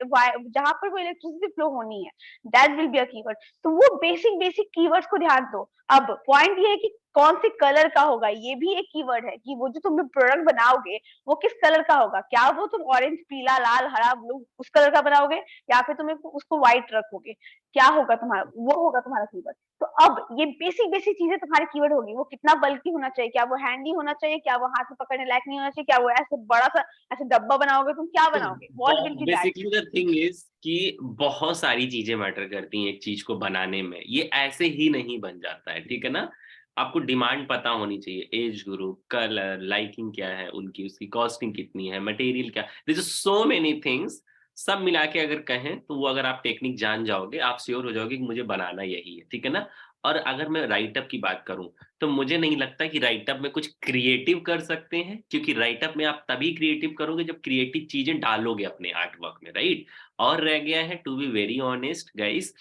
इलेक्ट्रिसिटी फ्लो होनी है, that will be a keyword. तो वो बेसिक बेसिक कीवर्ड्स को ध्यान दो। अब पॉइंट ये है कि कौन से कलर का होगा, ये भी एक कीवर्ड है कि वो जो तुम प्रोडक्ट बनाओगे वो किस कलर का होगा, क्या वो तुम ऑरेंज, पीला, लाल, हरा, ब्लू उस कलर का बनाओगे, या फिर तुम उसको व्हाइट रखोगे, क्या होगा तुम्हारा? वो होगा तुम्हारा कीवर्ड। तो अब ये बेसिक बेसिक चीजें तुम्हारी कीवर्ड होगी। वो कितना बल्कि होना चाहिए, क्या वो हैंडी होना चाहिए, क्या वो हाथ में पकड़ने लायक नहीं होना चाहिए, क्या वो ऐसे बड़ा सा ऐसे डब्बा बनाओगे, तुम क्या बनाओगे, what will be that? Basically the thing is कि बहुत सारी चीजें मैटर करती हैं एक चीज को बनाने में, ये ऐसे ही नहीं बन जाता है, ठीक है ना? आपको डिमांड पता होनी चाहिए, एज ग्रुप, कलर, लाइकिंग क्या है उनकी, उसकी कॉस्टिंग कितनी है, मटेरियल क्या, this is so many things. सब मिला के अगर कहें तो वो अगर आप टेक्निक जान जाओगे आप श्योर हो जाओगे कि मुझे बनाना यही है, ठीक है ना? और अगर मैं राइटअप की बात करूं तो मुझे नहीं लगता कि राइटअप में कुछ क्रिएटिव कर सकते हैं, क्योंकि राइटअप में आप तभी क्रिएटिव करोगे जब क्रिएटिव चीजें डालोगे अपने आर्ट वर्क में, राइट? और रह गया है to be very honest guys,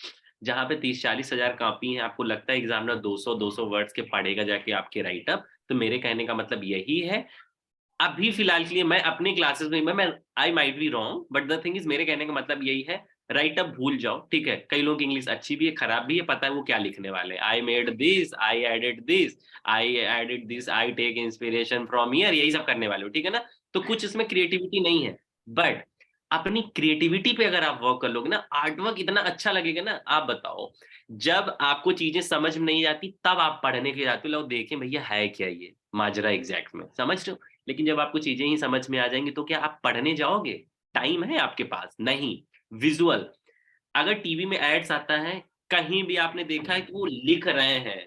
जहां पे 30-40 हजार कॉपी है, आपको लगता है एग्जामिनर 200-200 वर्ड्स के पढ़ेगा जाके आपके राइटअप, तो मेरे कहने का मतलब यही है, अभी फिलहाल के लिए मैं अपनी क्लासेस में मैं I might be wrong, but the thing is मेरे कहने का मतलब यही है, राइट अप भूल जाओ, ठीक है? कई लोगों की इंग्लिश अच्छी भी है खराब भी है, पता है वो क्या लिखने वाले हैं, I made this, I added this, I take inspiration from here, यही सब करने वाले हो, ठीक है ना? तो कुछ इसमें क्रिएटिविटी नहीं है, बट अपनी क्रिएटिविटी पे अगर आप वर्क कर लोगे ना, आर्ट वर्क इतना अच्छा लगेगा ना। आप बताओ, जब आपको चीजें समझ में नहीं आती तब आप पढ़ने के जाते हो, लोग देखें भैया है क्या ये माजरा एग्जैक्ट में, समझ रहे हो? लेकिन जब आपको चीजें ही समझ में आ जाएंगी तो क्या आप पढ़ने जाओगे? टाइम है आपके पास? नहीं। विजुअल, अगर टीवी में एड्स आता है, कहीं भी आपने देखा है कि वो लिख रहे हैं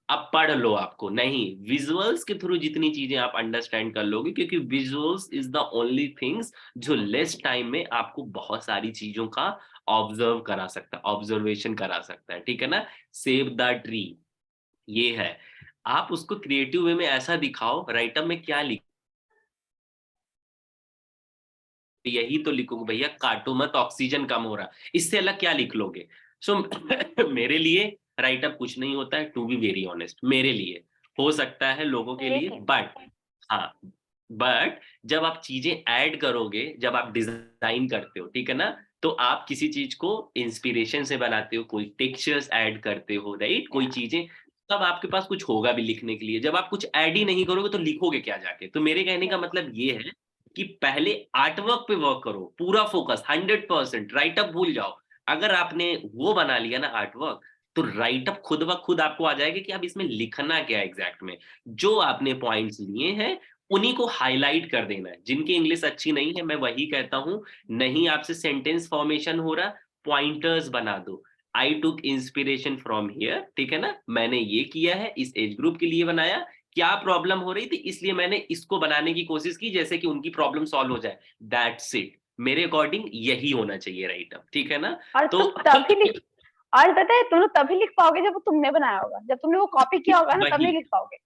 अब पढ़ लो, आपको नहीं, विजुअल्स के थ्रू जितनी चीजें आप अंडरस्टैंड कर लोगे, क्योंकि visuals is the only things जो लेस टाइम में आपको बहुत सारी चीजों का ऑब्जर्व करा सकता है, ऑब्जर्वेशन करा सकता है, ठीक है ना? सेव द ट्री, ये है। आप उसको क्रिएटिव वे में ऐसा दिखाओ, राइटअप में क्या लिख यही तो लिखोगे भैया, काटो मत, ऑक्सीजन कम हो रहा, इससे अलग क्या लिख लोगे? सो मेरे लिए राइटअप कुछ नहीं होता है, टू बी वेरी ऑनेस्ट। मेरे लिए हो सकता है लोगों के लिए, लेकिन बट हाँ, बट जब आप चीजें ऐड करोगे, जब आप डिजाइन करते हो, ठीक है ना, तो आप किसी चीज को इंस्पिरेशन से बनाते हो, कोई टेक्सचर्स ऐड करते हो, राइट, कोई चीजें, तब आपके पास कुछ होगा भी लिखने के लिए। जब आप कुछ ऐड ही नहीं करोगे तो लिखोगे क्या जाके? तो मेरे कहने का मतलब ये है कि पहले आर्टवर्क पे वर्क करो, पूरा फोकस 100%। राइटअप भूल जाओ। अगर आपने वो बना लिया ना आर्टवर्क, तो राइटअप खुद ब खुद आपको आ जाएगा कि आप इसमें लिखना क्या है एग्जैक्ट में। जो आपने पॉइंट्स लिए हैं उन्हीं को हाईलाइट कर देना है। जिनकी इंग्लिश अच्छी नहीं है, मैं वही कहता हूं, नहीं आपसे सेंटेंस फॉर्मेशन हो रहा, पॉइंटर्स बना दो। आई टुक इंस्पिरेशन फ्रॉम हियर, ठीक है ना, मैंने ये किया है, इस एज ग्रुप के लिए बनाया, क्या प्रॉब्लम हो रही थी इसलिए मैंने इसको बनाने की कोशिश की, जैसे कि उनकी प्रॉब्लम सॉल्व हो जाए। That's it. मेरे अकॉर्डिंग यही होना चाहिए राइटअप, ठीक है ना? और तो तुम तभी लिख और पता है तुम लोग तभी लिख पाओगे जब वो तुमने बनाया होगा, जब तुमने वो कॉपी किया होगा ना तब वही, नहीं लिख पाओगे।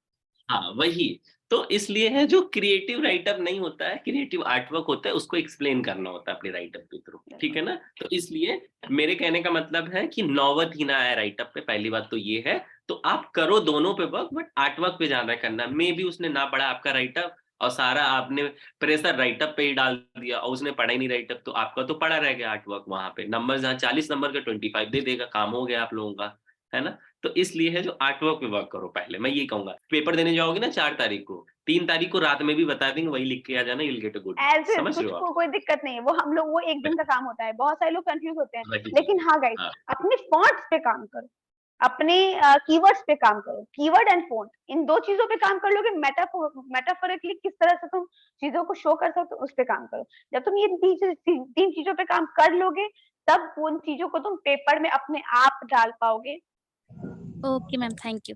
हाँ वही। तो इसलिए है, जो क्रिएटिव राइटअप नहीं होता है, क्रिएटिव आर्टवर्क होता है, उसको एक्सप्लेन करना होता है अपने राइटअप के थ्रू, ठीक है ना? तो इसलिए मेरे कहने का मतलब है कि नौबत ही ना आए राइटअप पे, पहली बात तो ये है। तो आप करो दोनों पे वर्क, बट आर्टवर्क पे ज्यादा करना। मे भी उसने ना पढ़ा आपका राइटअप, और सारा आपने प्रेशर राइटअप पे ही डाल दिया, और उसने पढ़ा ही नहीं राइटअप, तो आपका तो पड़ा रह गया आर्टवर्क। वहां पे नंबर जहाँ 40 नंबर का 25 दे देगा, काम हो गया आप लोगों का, है ना? तो इसलिए है, जो आर्टवर्क पे वर्क करो पहले, मैं ये कहूंगा। पेपर देने जाओगे ना 4 तारीख को, 3 तारीख को रात में भी बता देंगे, वही लिख के आ जाना, you'll get a good marks। ऐसे समझ रहे कुछ हो आप? कोई दिक्कत नहीं है, वो हम लोग वो एक दिन का काम होता है। बहुत सारे लोग कंफ्यूज होते हैं। वही लेकिन हाँ गाइस, हाँ, अपने फॉन्ट्स पे काम करो, अपने कीवर्ड्स पे काम करो। कीवर्ड एंड फॉन्ट, इन दो चीजों पे काम कर लोगे। मेटाफोरिकली किस तरह से तुम चीजों को शो कर सकते हो, उस पे काम करो। जब तुम ये तीन चीजों पे काम कर लोगे, तब उन चीजों को तुम पेपर में अपने आप डाल पाओगे। Okay ma'am, thank you.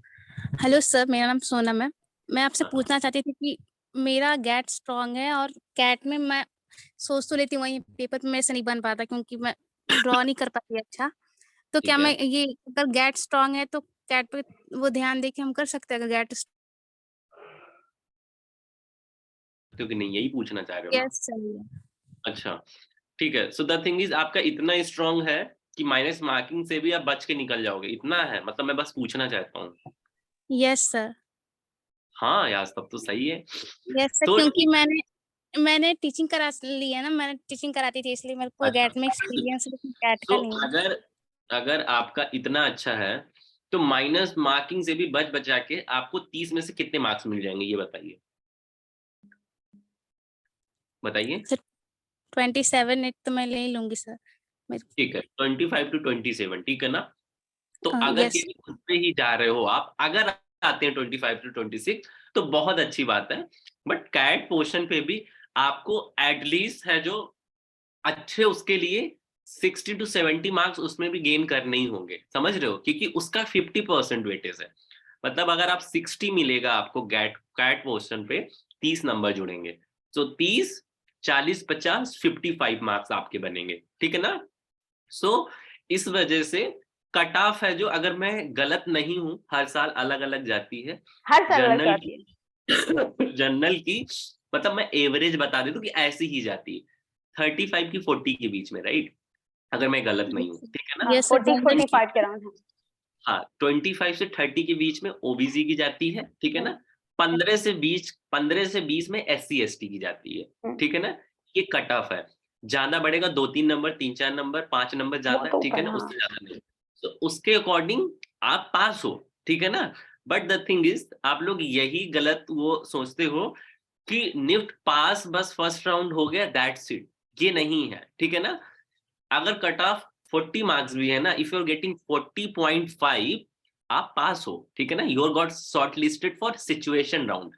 Hello sir, मेरा नाम सोनम है। मैं आपसे हाँ, पूछना चाहती थी कि मेरा गैट स्ट्रांग है, और कैट में मैं सोच तो लेती हूँ, वहीं पेपर पे मेरे से नहीं बन पाता क्योंकि मैं ड्रॉ नहीं कर पाती अच्छा। तो क्या ठीक है। मैं ये, अगर गैट स्ट्रांग है तो कैट पे वो ध्यान दे के हम कर सकते हैं? अगर गैट, क्योंकि नहीं, यही पूछना चाह रहे हो ना? यस सही है। अच्छा, ठीक है। सो द थिंग इज, आपका इतना स्ट्रांग है कि माइनस मार्किंग से भी आप बच के निकल जाओगे, इतना है। मतलब मैं बस पूछना चाहता हूँ। Yes sir. हाँ यार, तब तो सही है। यस सर, तो क्योंकि ठीक, मैंने टीचिंग करा ली है ना, मैंने टीचिंग कराती थी, इसलिए मेरे को अच्छा। गैट में एक्सपीरियंस है, लेकिन कैट तो का नहीं है। अगर अगर आपका इतना अच्छा है, तो माइनस मार्किंग से भी बच बचा के आपको 30 में से कितने मार्क्स मिल जाएंगे, ये बताइए, बताइए। सर 27 एट तो मैं ले ही लूंगी सर। मेरे ठीक है, 25 to 27, ठीक है ना? तो अगर यस। केवल खुद पे ही जा रहे हो आप, अगर आते हैं 25 to 26, तो बहुत अच्छी बात है। बट कैट पोर्शन पे भी आपको एटलीस्ट है जो अच्छे, उसके लिए 60 to 70 मार्क्स उसमें भी गेन करने ही होंगे, समझ रहे हो? क्योंकि उसका 50% वेटेज है। मतलब अगर आप 60 मिलेगा आपको कैट कैट पोर्शन पे, 30 नंबर जुड़ेंगे, तो 30, 40, 50, 55 मार्क्स आपके बनेंगे, ठीक है ना? सो इस वजह से कट ऑफ है जो, अगर मैं गलत नहीं हूं, हर साल अलग अलग जाती है। हर साल अलग जनरल जाती है। की जनरल की, मतलब मैं एवरेज बता देता हूँ कि ऐसी ही जाती है, 35 की 40 के बीच में, राइट? अगर मैं गलत नहीं हूँ, ठीक है ना? हाँ, यस सर, 40 जनरल। 45 के अराउंड है। हाँ, 25 से 30 के बीच में ओबीसी की जाती है, ठीक है ना? 15 से 20 में SC ST की जाती है, हम्म, ठीक है ना? ये कट ऑफ है। ज्यादा बढ़ेगा 2-3 नंबर, 3-4 नंबर, 5 नंबर वो ज्यादा, तो ठीक है ऊपर ना? हाँ। उससे ज्यादा नहीं। तो उसके अकॉर्डिंग आप पास हो, ठीक है ना? बट द थिंग इज, आप लोग यही गलत वो सोचते हो कि निफ्ट पास बस फर्स्ट राउंड हो गया, दैट्स इट। ये नहीं है, ठीक है ना? अगर कट ऑफ 40 मार्क्स भी है ना, इफ यू आर गेटिंग 40.5, आप पास हो, ठीक है ना? You are got short listed for situation round.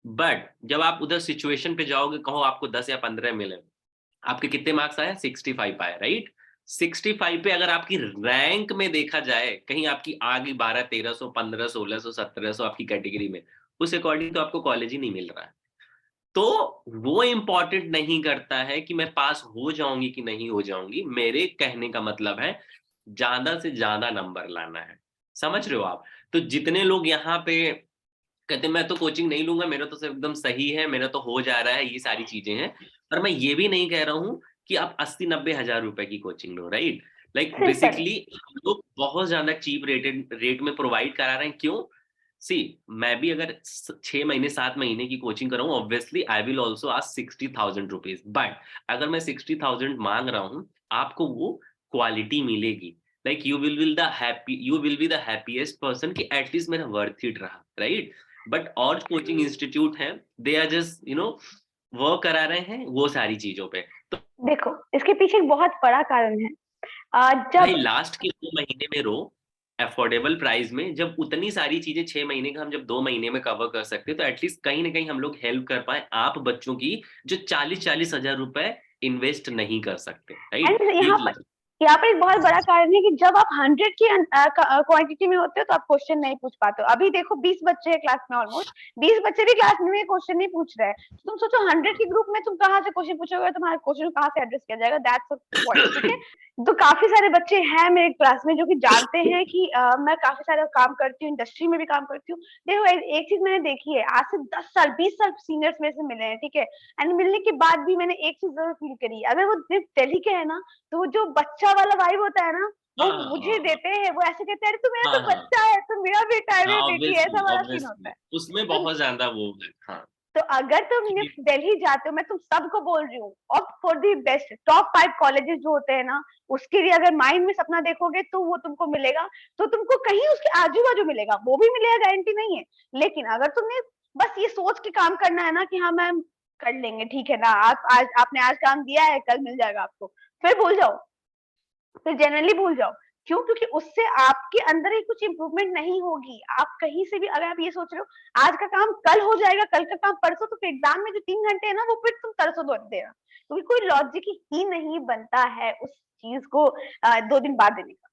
But जब आप उधर सिचुएशन पे जाओगे, कहो आपको 10 या 15 मिले, आपके कितने मार्क्स आए? 65 आए, राइट? 65 पे अगर आपकी रैंक में देखा जाए, कहीं आपकी आ गई 12, 1300, 1500, 1600, 1700 आपकी कैटेगरी में, उस अकॉर्डिंग तो आपको कॉलेज ही नहीं मिल रहा है। तो वो इंपॉर्टेंट नहीं करता है कि मैं पास हो जाऊंगी कि नहीं हो जाऊंगी। मेरे कहने का मतलब है, ज्यादा से ज्यादा नंबर लाना है, समझ रहे हो आप? तो जितने लोग यहाँ पे कहते मैं तो कोचिंग नहीं लूंगा, मेरा तो सब एकदम सही है, मेरा तो हो जा रहा है, ये सारी चीजें हैं। और मैं ये भी नहीं कह रहा हूँ कि आप 80-90 हजार रुपए की कोचिंग लो, राइट? Like simple. बेसिकली हम लोग बहुत ज्यादा चीप रेट में प्रोवाइड करा रहे हैं। क्यों? सी, मैं भी अगर 6 महीने 7 महीने की कोचिंग कराऊं, obviously I will also ask 60,000 rupees. But अगर मैं 60,000 मांग रहा हूँ, आपको वो क्वालिटी मिलेगी। Like you will be the happiest person कि एटलीस्ट मेरा वर्थ इट रहा, राइट? बट और कोचिंग इंस्टीट्यूट हैं, दे आर जस्ट वर्क करा रहे हैं वो सारी चीजों पे। तो देखो, इसके पीछे एक बहुत बड़ा कारण है। भाई जब लास्ट के 2 महीने में रो अफोर्डेबल प्राइस में, जब उतनी सारी चीजें 6 महीने का हम जब 2 महीने में कवर कर सकते हैं, तो एटलीस्ट कहीं ना कहीं हम लोग हेल्प कर पाए आप बच्चों की जो 40-40 हजार रुपए इन्वेस्ट नहीं कर सकते, राइट? एंड ये यहाँ पर एक बहुत बड़ा कारण है कि जब आप 100 की क्वांटिटी में होते हो तो आप क्वेश्चन नहीं पूछ पाते हो। अभी देखो 20 बच्चे हैं क्लास में, ऑलमोस्ट 20 बच्चे भी क्लास में क्वेश्चन नहीं पूछ रहे हैं। तो तुम सोचो 100 के ग्रुप में तुम कहाँ से क्वेश्चन पूछोगे, तुम्हारे क्वेश्चन कहाँ से एड्रेस किया जाएगा? दैट्स द पॉइंट, ठीक है। तो काफी सारे बच्चे हैं मेरे क्लास में जो कि जानते हैं कि मैं काफी सारा काम करती हूँ, इंडस्ट्री में भी काम करती हूँ। देखो एक चीज मैंने देखी है, आज से 10 साल 20 साल सीनियर्स मेरे से मिले हैं, ठीक है। एंड मिलने के बाद भी मैंने एक चीज जरूर फील करी, अगर वो सिर्फ दिल्ली के है ना, तो जो बच्चा वाला वाइब होता है ना, वो मुझे हाँ देते हैं। वो ऐसे कहते हैं, अरे तू मेरा हाँ तो हाँ बच्चा है, तू मेरा बेटा है, हाँ, मेरी बेटी है, ऑब्वियसली ऐसा वाला सीन होता ऑब्वियसली है। उसमें तो बहुत ज्यादा वो है। हाँ तो अगर तुम निफ्ट दिल्ली जाते हो, मैं तुम सबको बोल रही हूँ, opt for the best top 5 colleges जो होते हैं ना, उसके लिए अगर माइंड में सपना देखोगे तो वो तुमको मिलेगा। तो तुमको कहीं उसके आजू बाजू मिलेगा, वो भी मिलेगा, गारंटी नहीं है। लेकिन अगर तुमने बस ये सोच के काम करना है ना कि हाँ मैम कर लेंगे, ठीक है ना, आप आज आपने आज काम दिया है, कल मिल जाएगा आपको, फिर भूल जाओ, फिर जनरली भूल जाओ। क्यों? क्योंकि उससे आपके अंदर ही कुछ इंप्रूवमेंट नहीं होगी। आप कहीं से भी अगर आप ये सोच रहे हो आज का काम कल हो जाएगा, कल का काम परसों, तो फिर एग्जाम में जो 3 घंटे है ना, वो फिर तुम तरसों दो देना, क्योंकि कोई लॉजिक ही नहीं बनता है उस चीज को 2 दिन बाद देने का।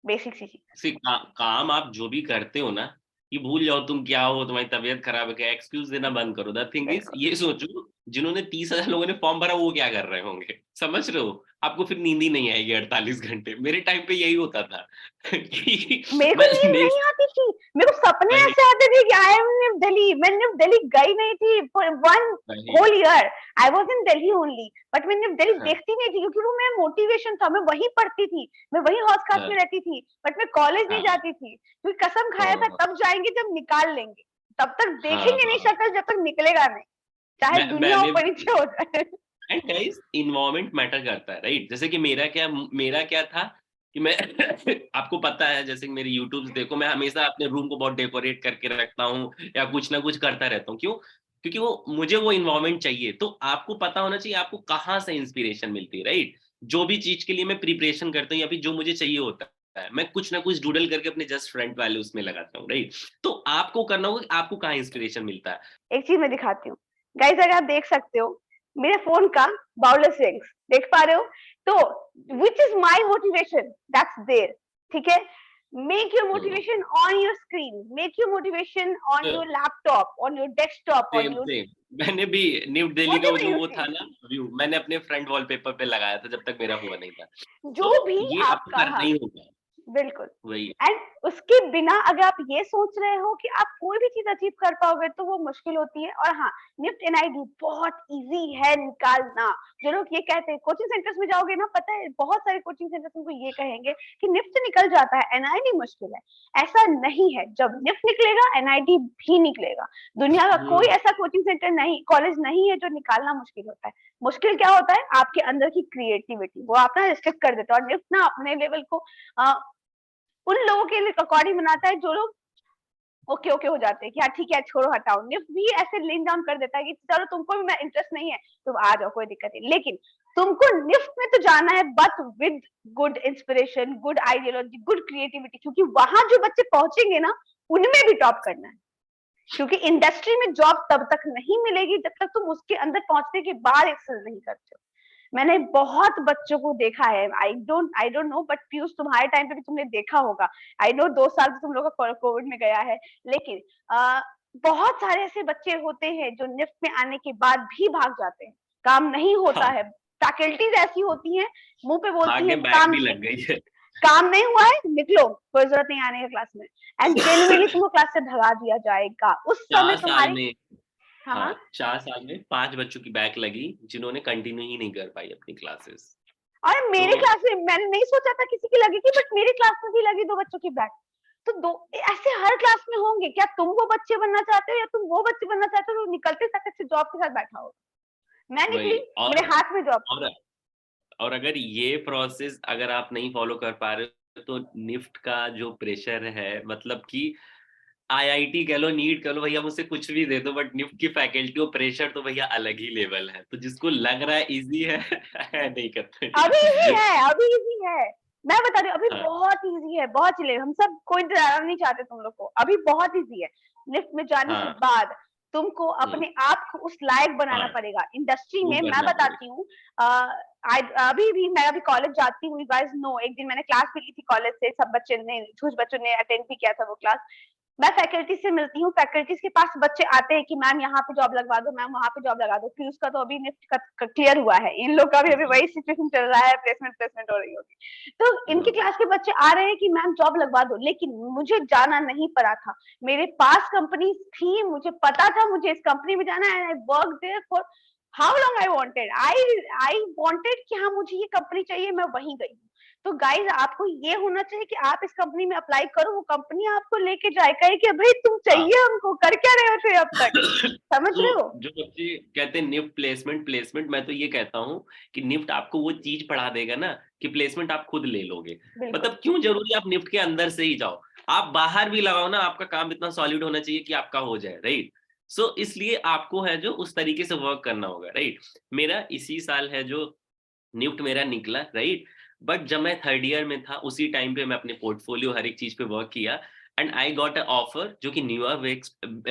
बेसिक सी चीज। काम आप जो भी करते हो ना, ये भूल जाओ तुम क्या हो, तुम्हारी तबीयत खराब है क्या, एक्सक्यूज देना बंद करो। द थिंग इज, बिल्कुल। ये सोचो जिन्होंने 30,000 लोगों ने फॉर्म भरा वो क्या कर रहे होंगे, समझ रहे हो? आपको फिर नींद ही नहीं आएगी 48 घंटे। मेरे टाइम पे यही होता था कि मेरे को मैं नींद नहीं नहीं आती थी, मेरे को सपने नहीं ऐसे आते थे कि आई एम इन दिल्ली। मैं निफ्ट दिल्ली गई नहीं थी फॉर 1 नहीं whole year. I was in Delhi only, but मैं निफ्ट दिल्ली हाँ, देखती नहीं थी, क्योंकि वो मेरा मोटिवेशन था। मैं वहीं पढ़ती थी, मैं वहीं हौस खास हाँ, में रहती थी, बट मैं कॉलेज नहीं हाँ, जाती थी, क्योंकि कसम खाया था हाँ, तब जाएंगे जब निकाल लेंगे। तब तक हाँ, देखेंगे नहीं हाँ। शक्ल जब तक निकलेगा नहीं, चाहे दुनिया मैंने ऊपर नीचे हो जाए। एंड गाइस, इन्वायरमेंट मैटर करता है, राइट? जैसे कि मेरा क्या था कि मैं आपको पता है, जैसे कि मेरी यूट्यूब देखो, मैं हमेशा अपने रूम को बहुत डेकोरेट करके रखता हूँ या कुछ ना कुछ करता रहता हूँ। क्यों? क्योंकि वो मुझे वो इन्वायरमेंट चाहिए। तो आपको पता होना चाहिए आपको कहाँ से इंस्पिरेशन मिलती है, राइट? जो भी चीज के लिए मैं प्रिपरेशन करता हूँ या फिर जो मुझे चाहिए होता है, मैं कुछ ना कुछ डूडल करके अपने जस्ट फ्रंट वाले उसमें लगाता हूँ, राइट? तो आपको करना होगा कि आपको कहाँ इंस्पिरेशन मिलता है। एक चीज मैं दिखाती हूँ गाइस, अगर आप देख सकते हो मेरे फोन का बाउलर स्विंग्स देख पा रहे हो, तो which is my motivation, that's there, ठीक है। Make your motivation on your screen, make your motivation on your laptop, on your desktop, on same your same, मैंने भी न्यू दिल्ली का वो व्हाटएवर जो यू वो सी। था ना व्यू, मैंने अपने फ्रंट वॉलपेपर पे लगाया था जब तक मेरा हुआ नहीं था। जो तो भी ये आपको आपका, करना हाँ ही होगा, बिल्कुल। वही। एंड उसके बिना अगर आप ये सोच रहे हो कि आप कोई भी चीज अचीव कर पाओगे तो वो मुश्किल होती है। और हाँ, निफ्ट एनआईडी बहुत इजी है निकालना। जो लोग ये कहते हैं कोचिंग सेंटर्स में जाओगे ना, पता है बहुत सारे कोचिंग सेंटर्स उनको ये कहेंगे कि निफ्ट से निकल जाता है, एनआईडी मुश्किल है। ऐसा नहीं है, जब निफ्ट निकलेगा एनआईडी भी निकलेगा। दुनिया का कोई ऐसा कोचिंग सेंटर नहीं, कॉलेज नहीं है जो निकालना मुश्किल होता है। मुश्किल क्या होता है? आपके अंदर की क्रिएटिविटी, वो आप ना रिस्ट्रिक्ट कर देते हो। और निफ्ट ना अपने लेवल को उन लोगों के लिए अकॉर्डिंग बनाता है जो लोग ओके ओके हो जाते हैं कि हाँ ठीक है छोड़ो हटाओ। निफ्ट भी ऐसे लेन डाउन कर देता है कि चलो तुमको भी मैं इंटरेस्ट नहीं है, तुम आ जाओ, कोई दिक्कत नहीं। लेकिन तुमको निफ्ट में तो जाना है, but with good inspiration, good ideology, good creativity, क्योंकि वहां जो बच्चे पहुंचेंगे ना, उनमें भी टॉप करना है। क्योंकि इंडस्ट्री में जॉब तब तक नहीं मिलेगी जब तक तुम उसके अंदर पहुंचने के बाद एक्सेल नहीं करते हो। मैंने बहुत बच्चों को देखा है, I don't know, but Piyush तुम्हारे टाइम पे भी तुमने देखा होगा। आई नो 2 साल तो तुम लोग का कोविड में गया है, लेकिन बहुत सारे ऐसे बच्चे होते हैं जो निफ्ट में आने के बाद भी भाग जाते हैं, काम नहीं होता हाँ, है। फैकल्टीज ऐसी होती हैं, मुंह पे बोलती आगे है बैग काम भी नहीं। लग गई है। काम नहीं हुआ है निकलो, कोई जरूरत नहीं आने का क्लास में, एंड जेन्युइनली तुमको क्लास से भगा दिया जाएगा उस समय 4 साल तुम्हारी। में हाँ 4 साल में 5 बच्चों की बैक लगी जिन्होंने कंटिन्यू ही नहीं कर पाई अपनी क्लासेस। और मेरे तो क्लास में मैंने नहीं सोचा था किसी की लगेगी, बट मेरे क्लास में भी लगी 2 बच्चों की बैक। तो दो ऐसे हर क्लास में होंगे। क्या तुम वो बच्चे बनना चाहते हो या तुम वो बच्चे बनना चाहते हो जो निकलते तक से जॉब के साथ बैठा हो? मैं वही निकली, मेरे हाथ में जॉब थी। और अगर ये प्रोसेस अगर आप नहीं फॉलो कर पा रहे हो तो निफ्ट का जो प्रेशर है, मतलब कि आईआईटी कह लो, नीट कह लो, भैया मुझसे कुछ भी दे दो, बट निफ्ट की फैकल्टी और प्रेशर तो भैया अलग ही लेवल है। तो जिसको लग रहा है इजी है नहीं करते। अभी इजी है, अभी इजी है, मैं बता रही हूँ, अभी हाँ, बहुत इजी है, बहुत चिले। हम सब कोई डराना नहीं चाहते तुम लोग को, अभी बहुत इजी है। लिफ्ट में जाने के हाँ, बाद तुमको अपने आप को उस लायक बनाना हाँ, पड़ेगा इंडस्ट्री वो में। मैं करना बताती हूँ, अभी भी मैं अभी कॉलेज जाती हूँ, यू गाइस नो। एक दिन मैंने क्लास भी ली थी कॉलेज से, सब बच्चे ने, कुछ बच्चों ने अटेंड भी किया था वो क्लास। मैं फैकल्टी से मिलती हूँ, फैकल्टीज के पास बच्चे आते हैं कि मैम यहाँ पे जॉब लगवा दो, मैम वहाँ पे जॉब लगा दो। फिर उसका तो अभी निफ्ट का क्लियर हुआ है, इन लोग का भी अभी वही सिचुएशन चल रहा है, प्लेसमेंट हो रही होगी। तो इनके क्लास के बच्चे आ रहे हैं कि मैम जॉब लगवा दो, लेकिन मुझे जाना नहीं पड़ा था। मेरे पास कंपनी थी, मुझे पता था मुझे इस कंपनी में जाना है, I work there for how long I wanted कि हाँ मुझे ये कंपनी चाहिए, मैं वहीं गई। तो गाइज आपको ये होना चाहिए कि आप इस कंपनी में अप्लाई करो, वो कंपनी आपको लेके जाए, कहे कि भाई तुम चाहिए हमको, कर क्या रहे हो थे अब तक, समझ तो रहे हो? जो बच्चे कहते हैं निफ्ट प्लेसमेंट, मैं तो ये कहता हूँ कि निफ्ट आपको वो चीज पढ़ा देगा ना कि प्लेसमेंट आप खुद ले लोगे। बिल्कुल मतलब क्यों जरूरी आप निफ्ट के अंदर से ही जाओ, आप बाहर भी लगाओ ना, आपका काम इतना सॉलिड होना चाहिए कि आपका हो जाए, राइट। सो इसलिए आपको है जो उस तरीके से वर्क करना होगा, राइट। मेरा इसी साल है जो निफ्ट मेरा निकला, राइट। बट जब मैं 3rd ईयर में था उसी टाइम पे मैं अपने पोर्टफोलियो हर एक चीज पे वर्क किया, and I got a offer जो कि न्यूयॉर्क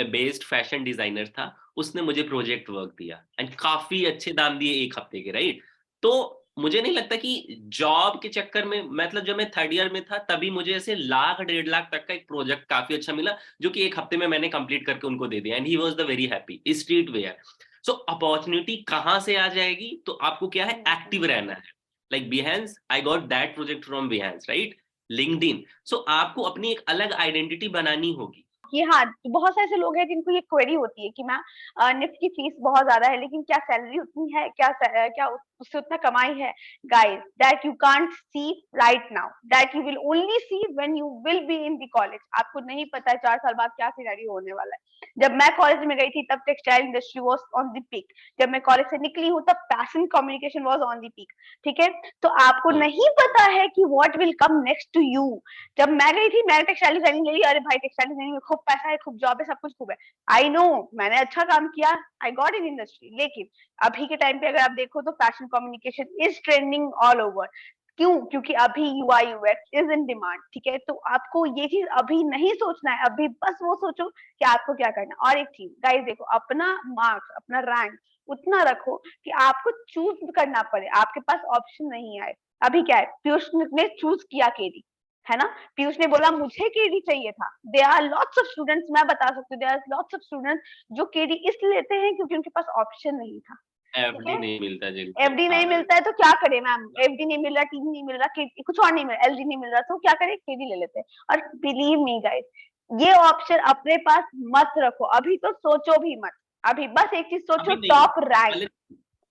बेस्ड फैशन डिजाइनर था। उसने मुझे प्रोजेक्ट वर्क दिया एंड काफी अच्छे दाम दिए 1 हफ्ते के, राइट। तो मुझे नहीं लगता कि जॉब के चक्कर में, मतलब जब मैं 3rd ईयर में था तभी मुझे ऐसे 1 लाख 1.5 लाख तक का एक प्रोजेक्ट काफी अच्छा मिला, जो कि 1 हफ्ते में मैंने कंप्लीट करके उनको दे दिया, and he was the very happy. Street wear. So opportunity कहाँ से आ जाएगी, तो आपको क्या है, एक्टिव रहना है। Like Behance, I got that project from Behance, right. LinkedIn. So आपको अपनी एक अलग आइडेंटिटी बनानी होगी। कि हाँ, बहुत सारे ऐसे लोग हैं जिनको ये क्वेरी होती है कि मैम निफ्ट की फीस बहुत ज्यादा है, लेकिन क्या सैलरी उतनी है, क्या उससे उतना कमाई है? Guys, that you can't see right now, that you will only see when you will be in the college. आपको नहीं पता है 4 साल बाद क्या सिनेरियो होने वाला है। जब मैं कॉलेज में गई थी तब textile industry was on the peak, जब मैं कॉलेज से निकली हूँ तब fashion communication was on the peak, ठीक है। तो आपको नहीं पता है कि what will come next to you. जब मैं गई थी, मैंने टेक्सटाइल डिजाइनिंग ले ली, अरे भाई टेक्सटाइल डिजाइनिंग में खूब पैसा है, खूब जॉब है, सब कुछ खूब है। आई नो, मैंने अच्छा काम किया, आई गॉट इन इंडस्ट्री। लेकिन अभी के टाइम पे अगर आप देखो तो fashion communication is trending all over. क्यों? क्योंकि अभी UI UX is in demand, ठीक है। तो आपको ये चीज अभी नहीं सोचना है, अभी बस वो सोचो कि आपको क्या करना। और एक चीज गाइस देखो, अपना मार्क्स, अपना रैंक उतना रखो कि आपको चूज करना पड़े, आपके पास ऑप्शन नहीं आए। अभी क्या है, पीयूष ने चूज किया केडी, है ना। पीयूष ने बोला मुझे केडी चाहिए था। There are lots of students, मैं बता सकती हूँ, there are lots of students जो केडी इसलिए लेते हैं क्योंकि उनके पास ऑप्शन नहीं था, ठीक एफडी है। नहीं मिलता जिनको, एफडी नहीं हाँ। मिलता है तो क्या करे मैम, एफडी नहीं मिल रहा, टीडी नहीं मिल रहा, कुछ और नहीं मिल रहा, एलडी नहीं मिल रहा, तो क्या करे, केडी ले लेते हैं। और बिलीव मी गाइस, ये ऑप्शन अपने पास मत रखो, अभी तो सोचो भी मत। अभी बस एक चीज सोचो, अभी नहीं, टॉप रैंक। पहले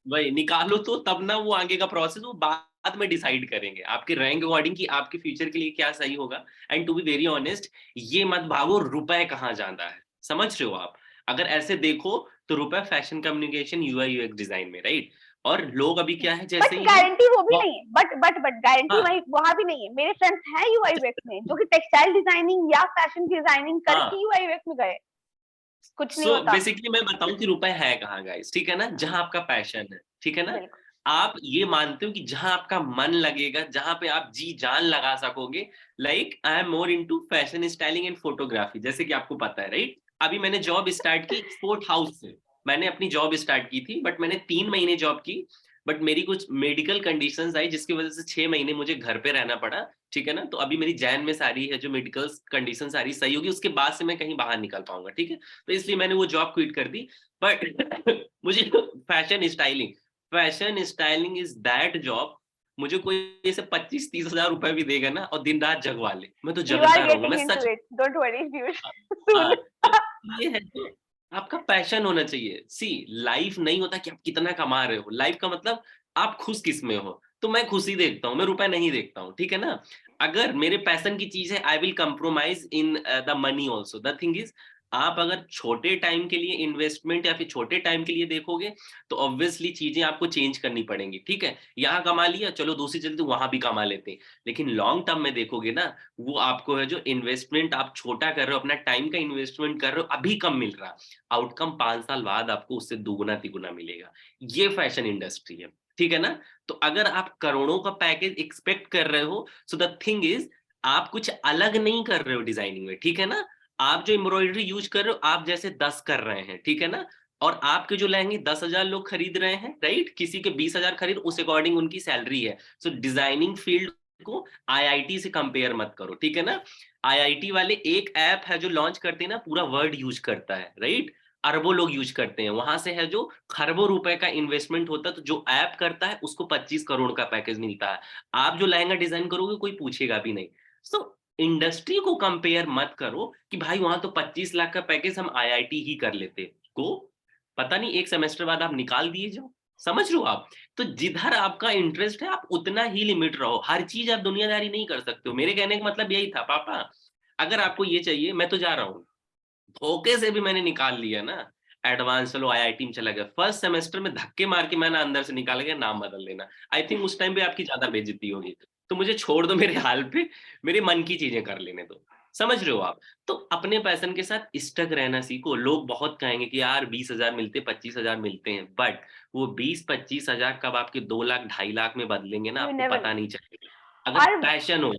वही निकालो तो तब ना, वो आगे का प्रोसेस वो बाद में डिसाइड करेंगे आपके रैंक अकॉर्डिंग कि आपके फ्यूचर के लिए क्या सही होगा। And to be very honest, ये मत भागो रुपए कहाँ जाता है, समझ रहे हो आप। अगर ऐसे देखो तो रुपए fashion communication UI UX design में, राइट। और लोग अभी क्या है, बट जैसे ही गारंटी वो भी नहीं है, बट गारंटी हाँ, वही वहां भी नहीं है। मेरे फ्रेंड्स हैं यूआई यूएक्स में जो कि टेक्सटाइल डिजाइनिंग या फैशन डिजाइनिंग करके हाँ। यूआई यूएक्स में गए, कुछ नहीं सो होता। बेसिकली मैं बताऊं कि रुपए है कहाँ गाइस, ठीक है ना, जहां आपका पैशन है, ठीक है ना। बिल्कुल आप ये मानते हो कि जहां आपका मन लगेगा, जहां पे आप जी जान लगा सकोगे। Like I am more into fashion styling and photography, जैसे कि आपको पता है, राइट। अभी मैंने जॉब स्टार्ट की स्पोर्ट हाउस से, मैंने अपनी जॉब स्टार्ट की थी, बट मैंने 3 महीने जॉब की। बट मेरी कुछ मेडिकल कंडीशंस आई जिसकी वजह से 6 महीने मुझे घर पे रहना पड़ा, ठीक है ना। तो अभी मेरी जैन में सारी है जो मेडिकल कंडीशन सारी सही होगी, उसके बाद से मैं कहीं बाहर निकल पाऊंगा, ठीक है। तो इसलिए मैंने वो जॉब क्विट कर दी। बट मुझे fashion styling is that job मुझे कोई ऐसे 25-30 हजार रुपए भी देगा ना और दिन रात जगवा ले, मैं तो You जगता are रहूंगा, getting मैं into such. it. Don't worry, Piyush. Soon. हाँ, तो ये है तो आपका पैशन होना चाहिए। सी, लाइफ नहीं होता कि आप कितना कमा रहे हो, लाइफ का मतलब आप खुश किस में हो। तो मैं खुशी देखता हूँ, मैं रुपए नहीं देखता हूँ, ठीक है ना। अगर मेरे पैशन की चीज है, I will compromise in the money also. The thing is, आप अगर छोटे टाइम के लिए इन्वेस्टमेंट या फिर छोटे टाइम के लिए देखोगे तो ऑब्वियसली चीजें आपको चेंज करनी पड़ेंगी, ठीक है। यहाँ कमा लिया, चलो दूसरी जल्दी वहां भी कमा लेते हैं। लेकिन लॉन्ग टर्म में देखोगे ना, वो आपको है जो इन्वेस्टमेंट आप छोटा कर रहे हो, अपना टाइम का इन्वेस्टमेंट कर रहे हो, अभी कम मिल रहा, आउटकम 5 साल बाद आपको उससे दुगुना तिगुना मिलेगा। ये फैशन इंडस्ट्री है, ठीक है ना। तो अगर आप करोड़ों का पैकेज एक्सपेक्ट कर रहे हो, सो द थिंग इज, आप कुछ अलग नहीं कर रहे हो डिजाइनिंग में, ठीक है ना। आप जो एम्ब्रॉयडरी यूज कर रहे हो, आप जैसे 10 कर रहे हैं, ठीक है ना। और आपके जो लहंगे 10,000 लोग खरीद रहे हैं, राइट, किसी के 20,000 खरीद, उस अकॉर्डिंग उनकी सैलरी है। सो डिजाइनिंग फील्ड को आईआईटी से कंपेयर मत करो, ठीक है ना। आईआईटी वाले एक ऐप है जो लॉन्च करते हैं ना, पूरा वर्ल्ड यूज करता है, राइट, अरबों लोग यूज करते हैं, वहां से है जो खरबों रुपए का इन्वेस्टमेंट होता है। तो जो ऐप करता है उसको 25 करोड़ का पैकेज मिलता है। आप जो लहंगा डिजाइन करोगे कोई पूछेगा भी नहीं। सो इंडस्ट्री को कंपेयर मत करो कि भाई वहां तो 25 लाख का पैकेज हम आईआईटी ही कर लेते को, पता नहीं एक सेमेस्टर बाद आप निकाल दिए जाओ। समझ रहे हो आप। तो जिधर आपका इंटरेस्ट है आप उतना ही लिमिट रहो, हर चीज आप दुनियादारी नहीं कर सकते हो। मेरे कहने का मतलब यही था, पापा अगर आपको ये चाहिए मैं तो जा रहा हूँ, धोखे से भी मैंने निकाल लिया ना एडवांस, चलो आईआईटी में चला गया, फर्स्ट सेमेस्टर में धक्के मार के मैंने अंदर से निकाल गया, नाम बदल लेना। आई थिंक उस टाइम पे आपकी ज्यादा बेइज्जती होगी। तो मुझे छोड़ दो मेरे हाल पे, मेरे मन की चीजें कर लेने दो। समझ रहे हो आप। तो अपने पैशन के साथ स्टक रहना सीखो। लोग बहुत कहेंगे कि यार 20,000 मिलते, 25,000 मिलते हैं, बट वो 20-25,000 कब आपके 2 लाख 2.5 लाख में बदलेंगे ना, You आपको never पता know. नहीं चलेगा, अगर और पैशन हो।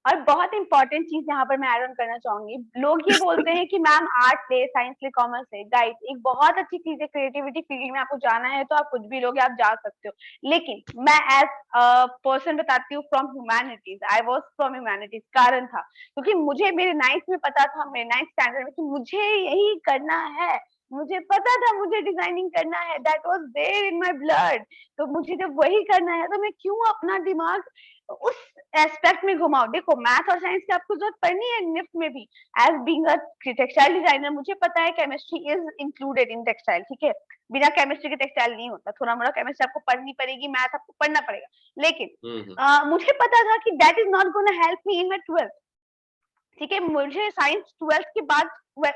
और बहुत इंपॉर्टेंट चीज यहाँ पर मैं ऐड ऑन करना चाहूंगी। लोग ये बोलते हैं कि मैम आर्ट ले, साइंस ले, कॉमर्स ले। गाइस, एक बहुत अच्छी चीज है, क्रिएटिविटी फील्ड में आपको जाना है तो आप कुछ भी लोगे, आप जा सकते हो। लेकिन मैं एज पर्सन बताती हूँ from humanities, I was from humanities. कारण था क्योंकि मुझे मेरे 9th में पता था, मेरे 9th स्टैंडर्ड में, कि मुझे यही करना है। मुझे पता था मुझे डिजाइनिंग करना है, that was there in my blood. तो मुझे जब वही करना है तो मैं क्यों अपना दिमाग उस एस्पेक्ट में घुमाओ। देखो, मैथ और साइंस की आपको जरूरत पड़नी है निफ्ट में भी। As being a textile designer मुझे पता है chemistry is included in textile, ठीक है। बिना केमिस्ट्री के टेक्सटाइल नहीं होता, थोड़ा मोड़ा केमिस्ट्री आपको पढ़नी पड़ेगी, मैथ आपको पढ़ना पड़ेगा। लेकिन मुझे पता था कि that is not gonna help me in my 12th, ठीक है। मुझे साइंस 12th के बाद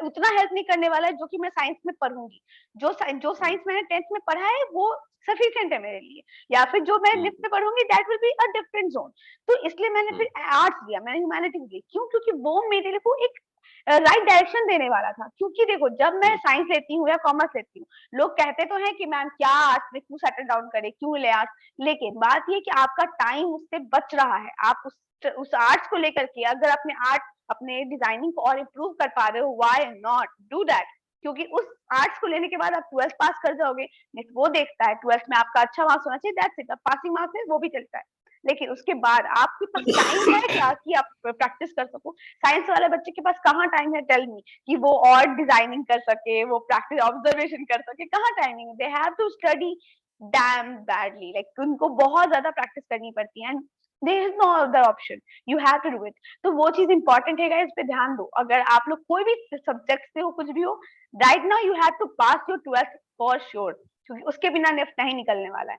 उतना हेल्प नहीं करने वाला है जो कि मैं साइंस में पढ़ूंगी। जो साइंस मैंने 10th में पढ़ा है वो सफिशिएंट है मेरे लिए, या फिर जो मैं निफ्ट में पढ़ूंगी that will be a different zone. तो इसलिए मैंने फिर आर्ट्स लिया, मैंने ह्यूमैनिटीज ली। क्यों? क्योंकि वो मेरे लिए को एक राइट डायरेक्शन देने वाला था। क्योंकि देखो, जब मैं साइंस लेती हूँ या कॉमर्स लेती हूँ, लोग कहते तो हैं कि मैम क्या आर्ट्स में क्यों सेटल डाउन करे, क्यों ले आर्ट्स। लेकिन बात ये कि आपका टाइम उससे बच रहा है। आप उस आर्ट्स को लेकर के अगर अपने आर्ट, अपने डिजाइनिंग को और इम्प्रूव कर पा रहे हो, व्हाई नॉट डू दैट। क्योंकि उस आर्ट्स को लेने के बाद आप 12th पास कर जाओगे, नेक्स्ट वो देखता है 12th में आपका अच्छा मार्क्स होना चाहिए, दैट्स इट। अब पासिंग मार्क्स है वो भी चलता है। लेकिन उसके बाद आपके पास टाइम है क्या कि आप प्रैक्टिस कर सको? साइंस वाले बच्चे के पास कहाँ टाइम है, टेल मी, कि वो और डिजाइनिंग कर सके, वो प्रैक्टिस ऑब्जर्वेशन कर सके? कहाँ टाइमिंग है? They have to study damn badly, like उनको बहुत ज्यादा प्रैक्टिस करनी पड़ती है, and there is no other option, you have to do it. तो वो चीज इंपॉर्टेंट है गाइस, इस पे ध्यान दो। अगर आप लोग कोई भी सब्जेक्ट से हो, कुछ भी हो, right now you have to pass your 12th for sure, क्योंकि उसके बिना निफ्ट नहीं निकलने वाला है।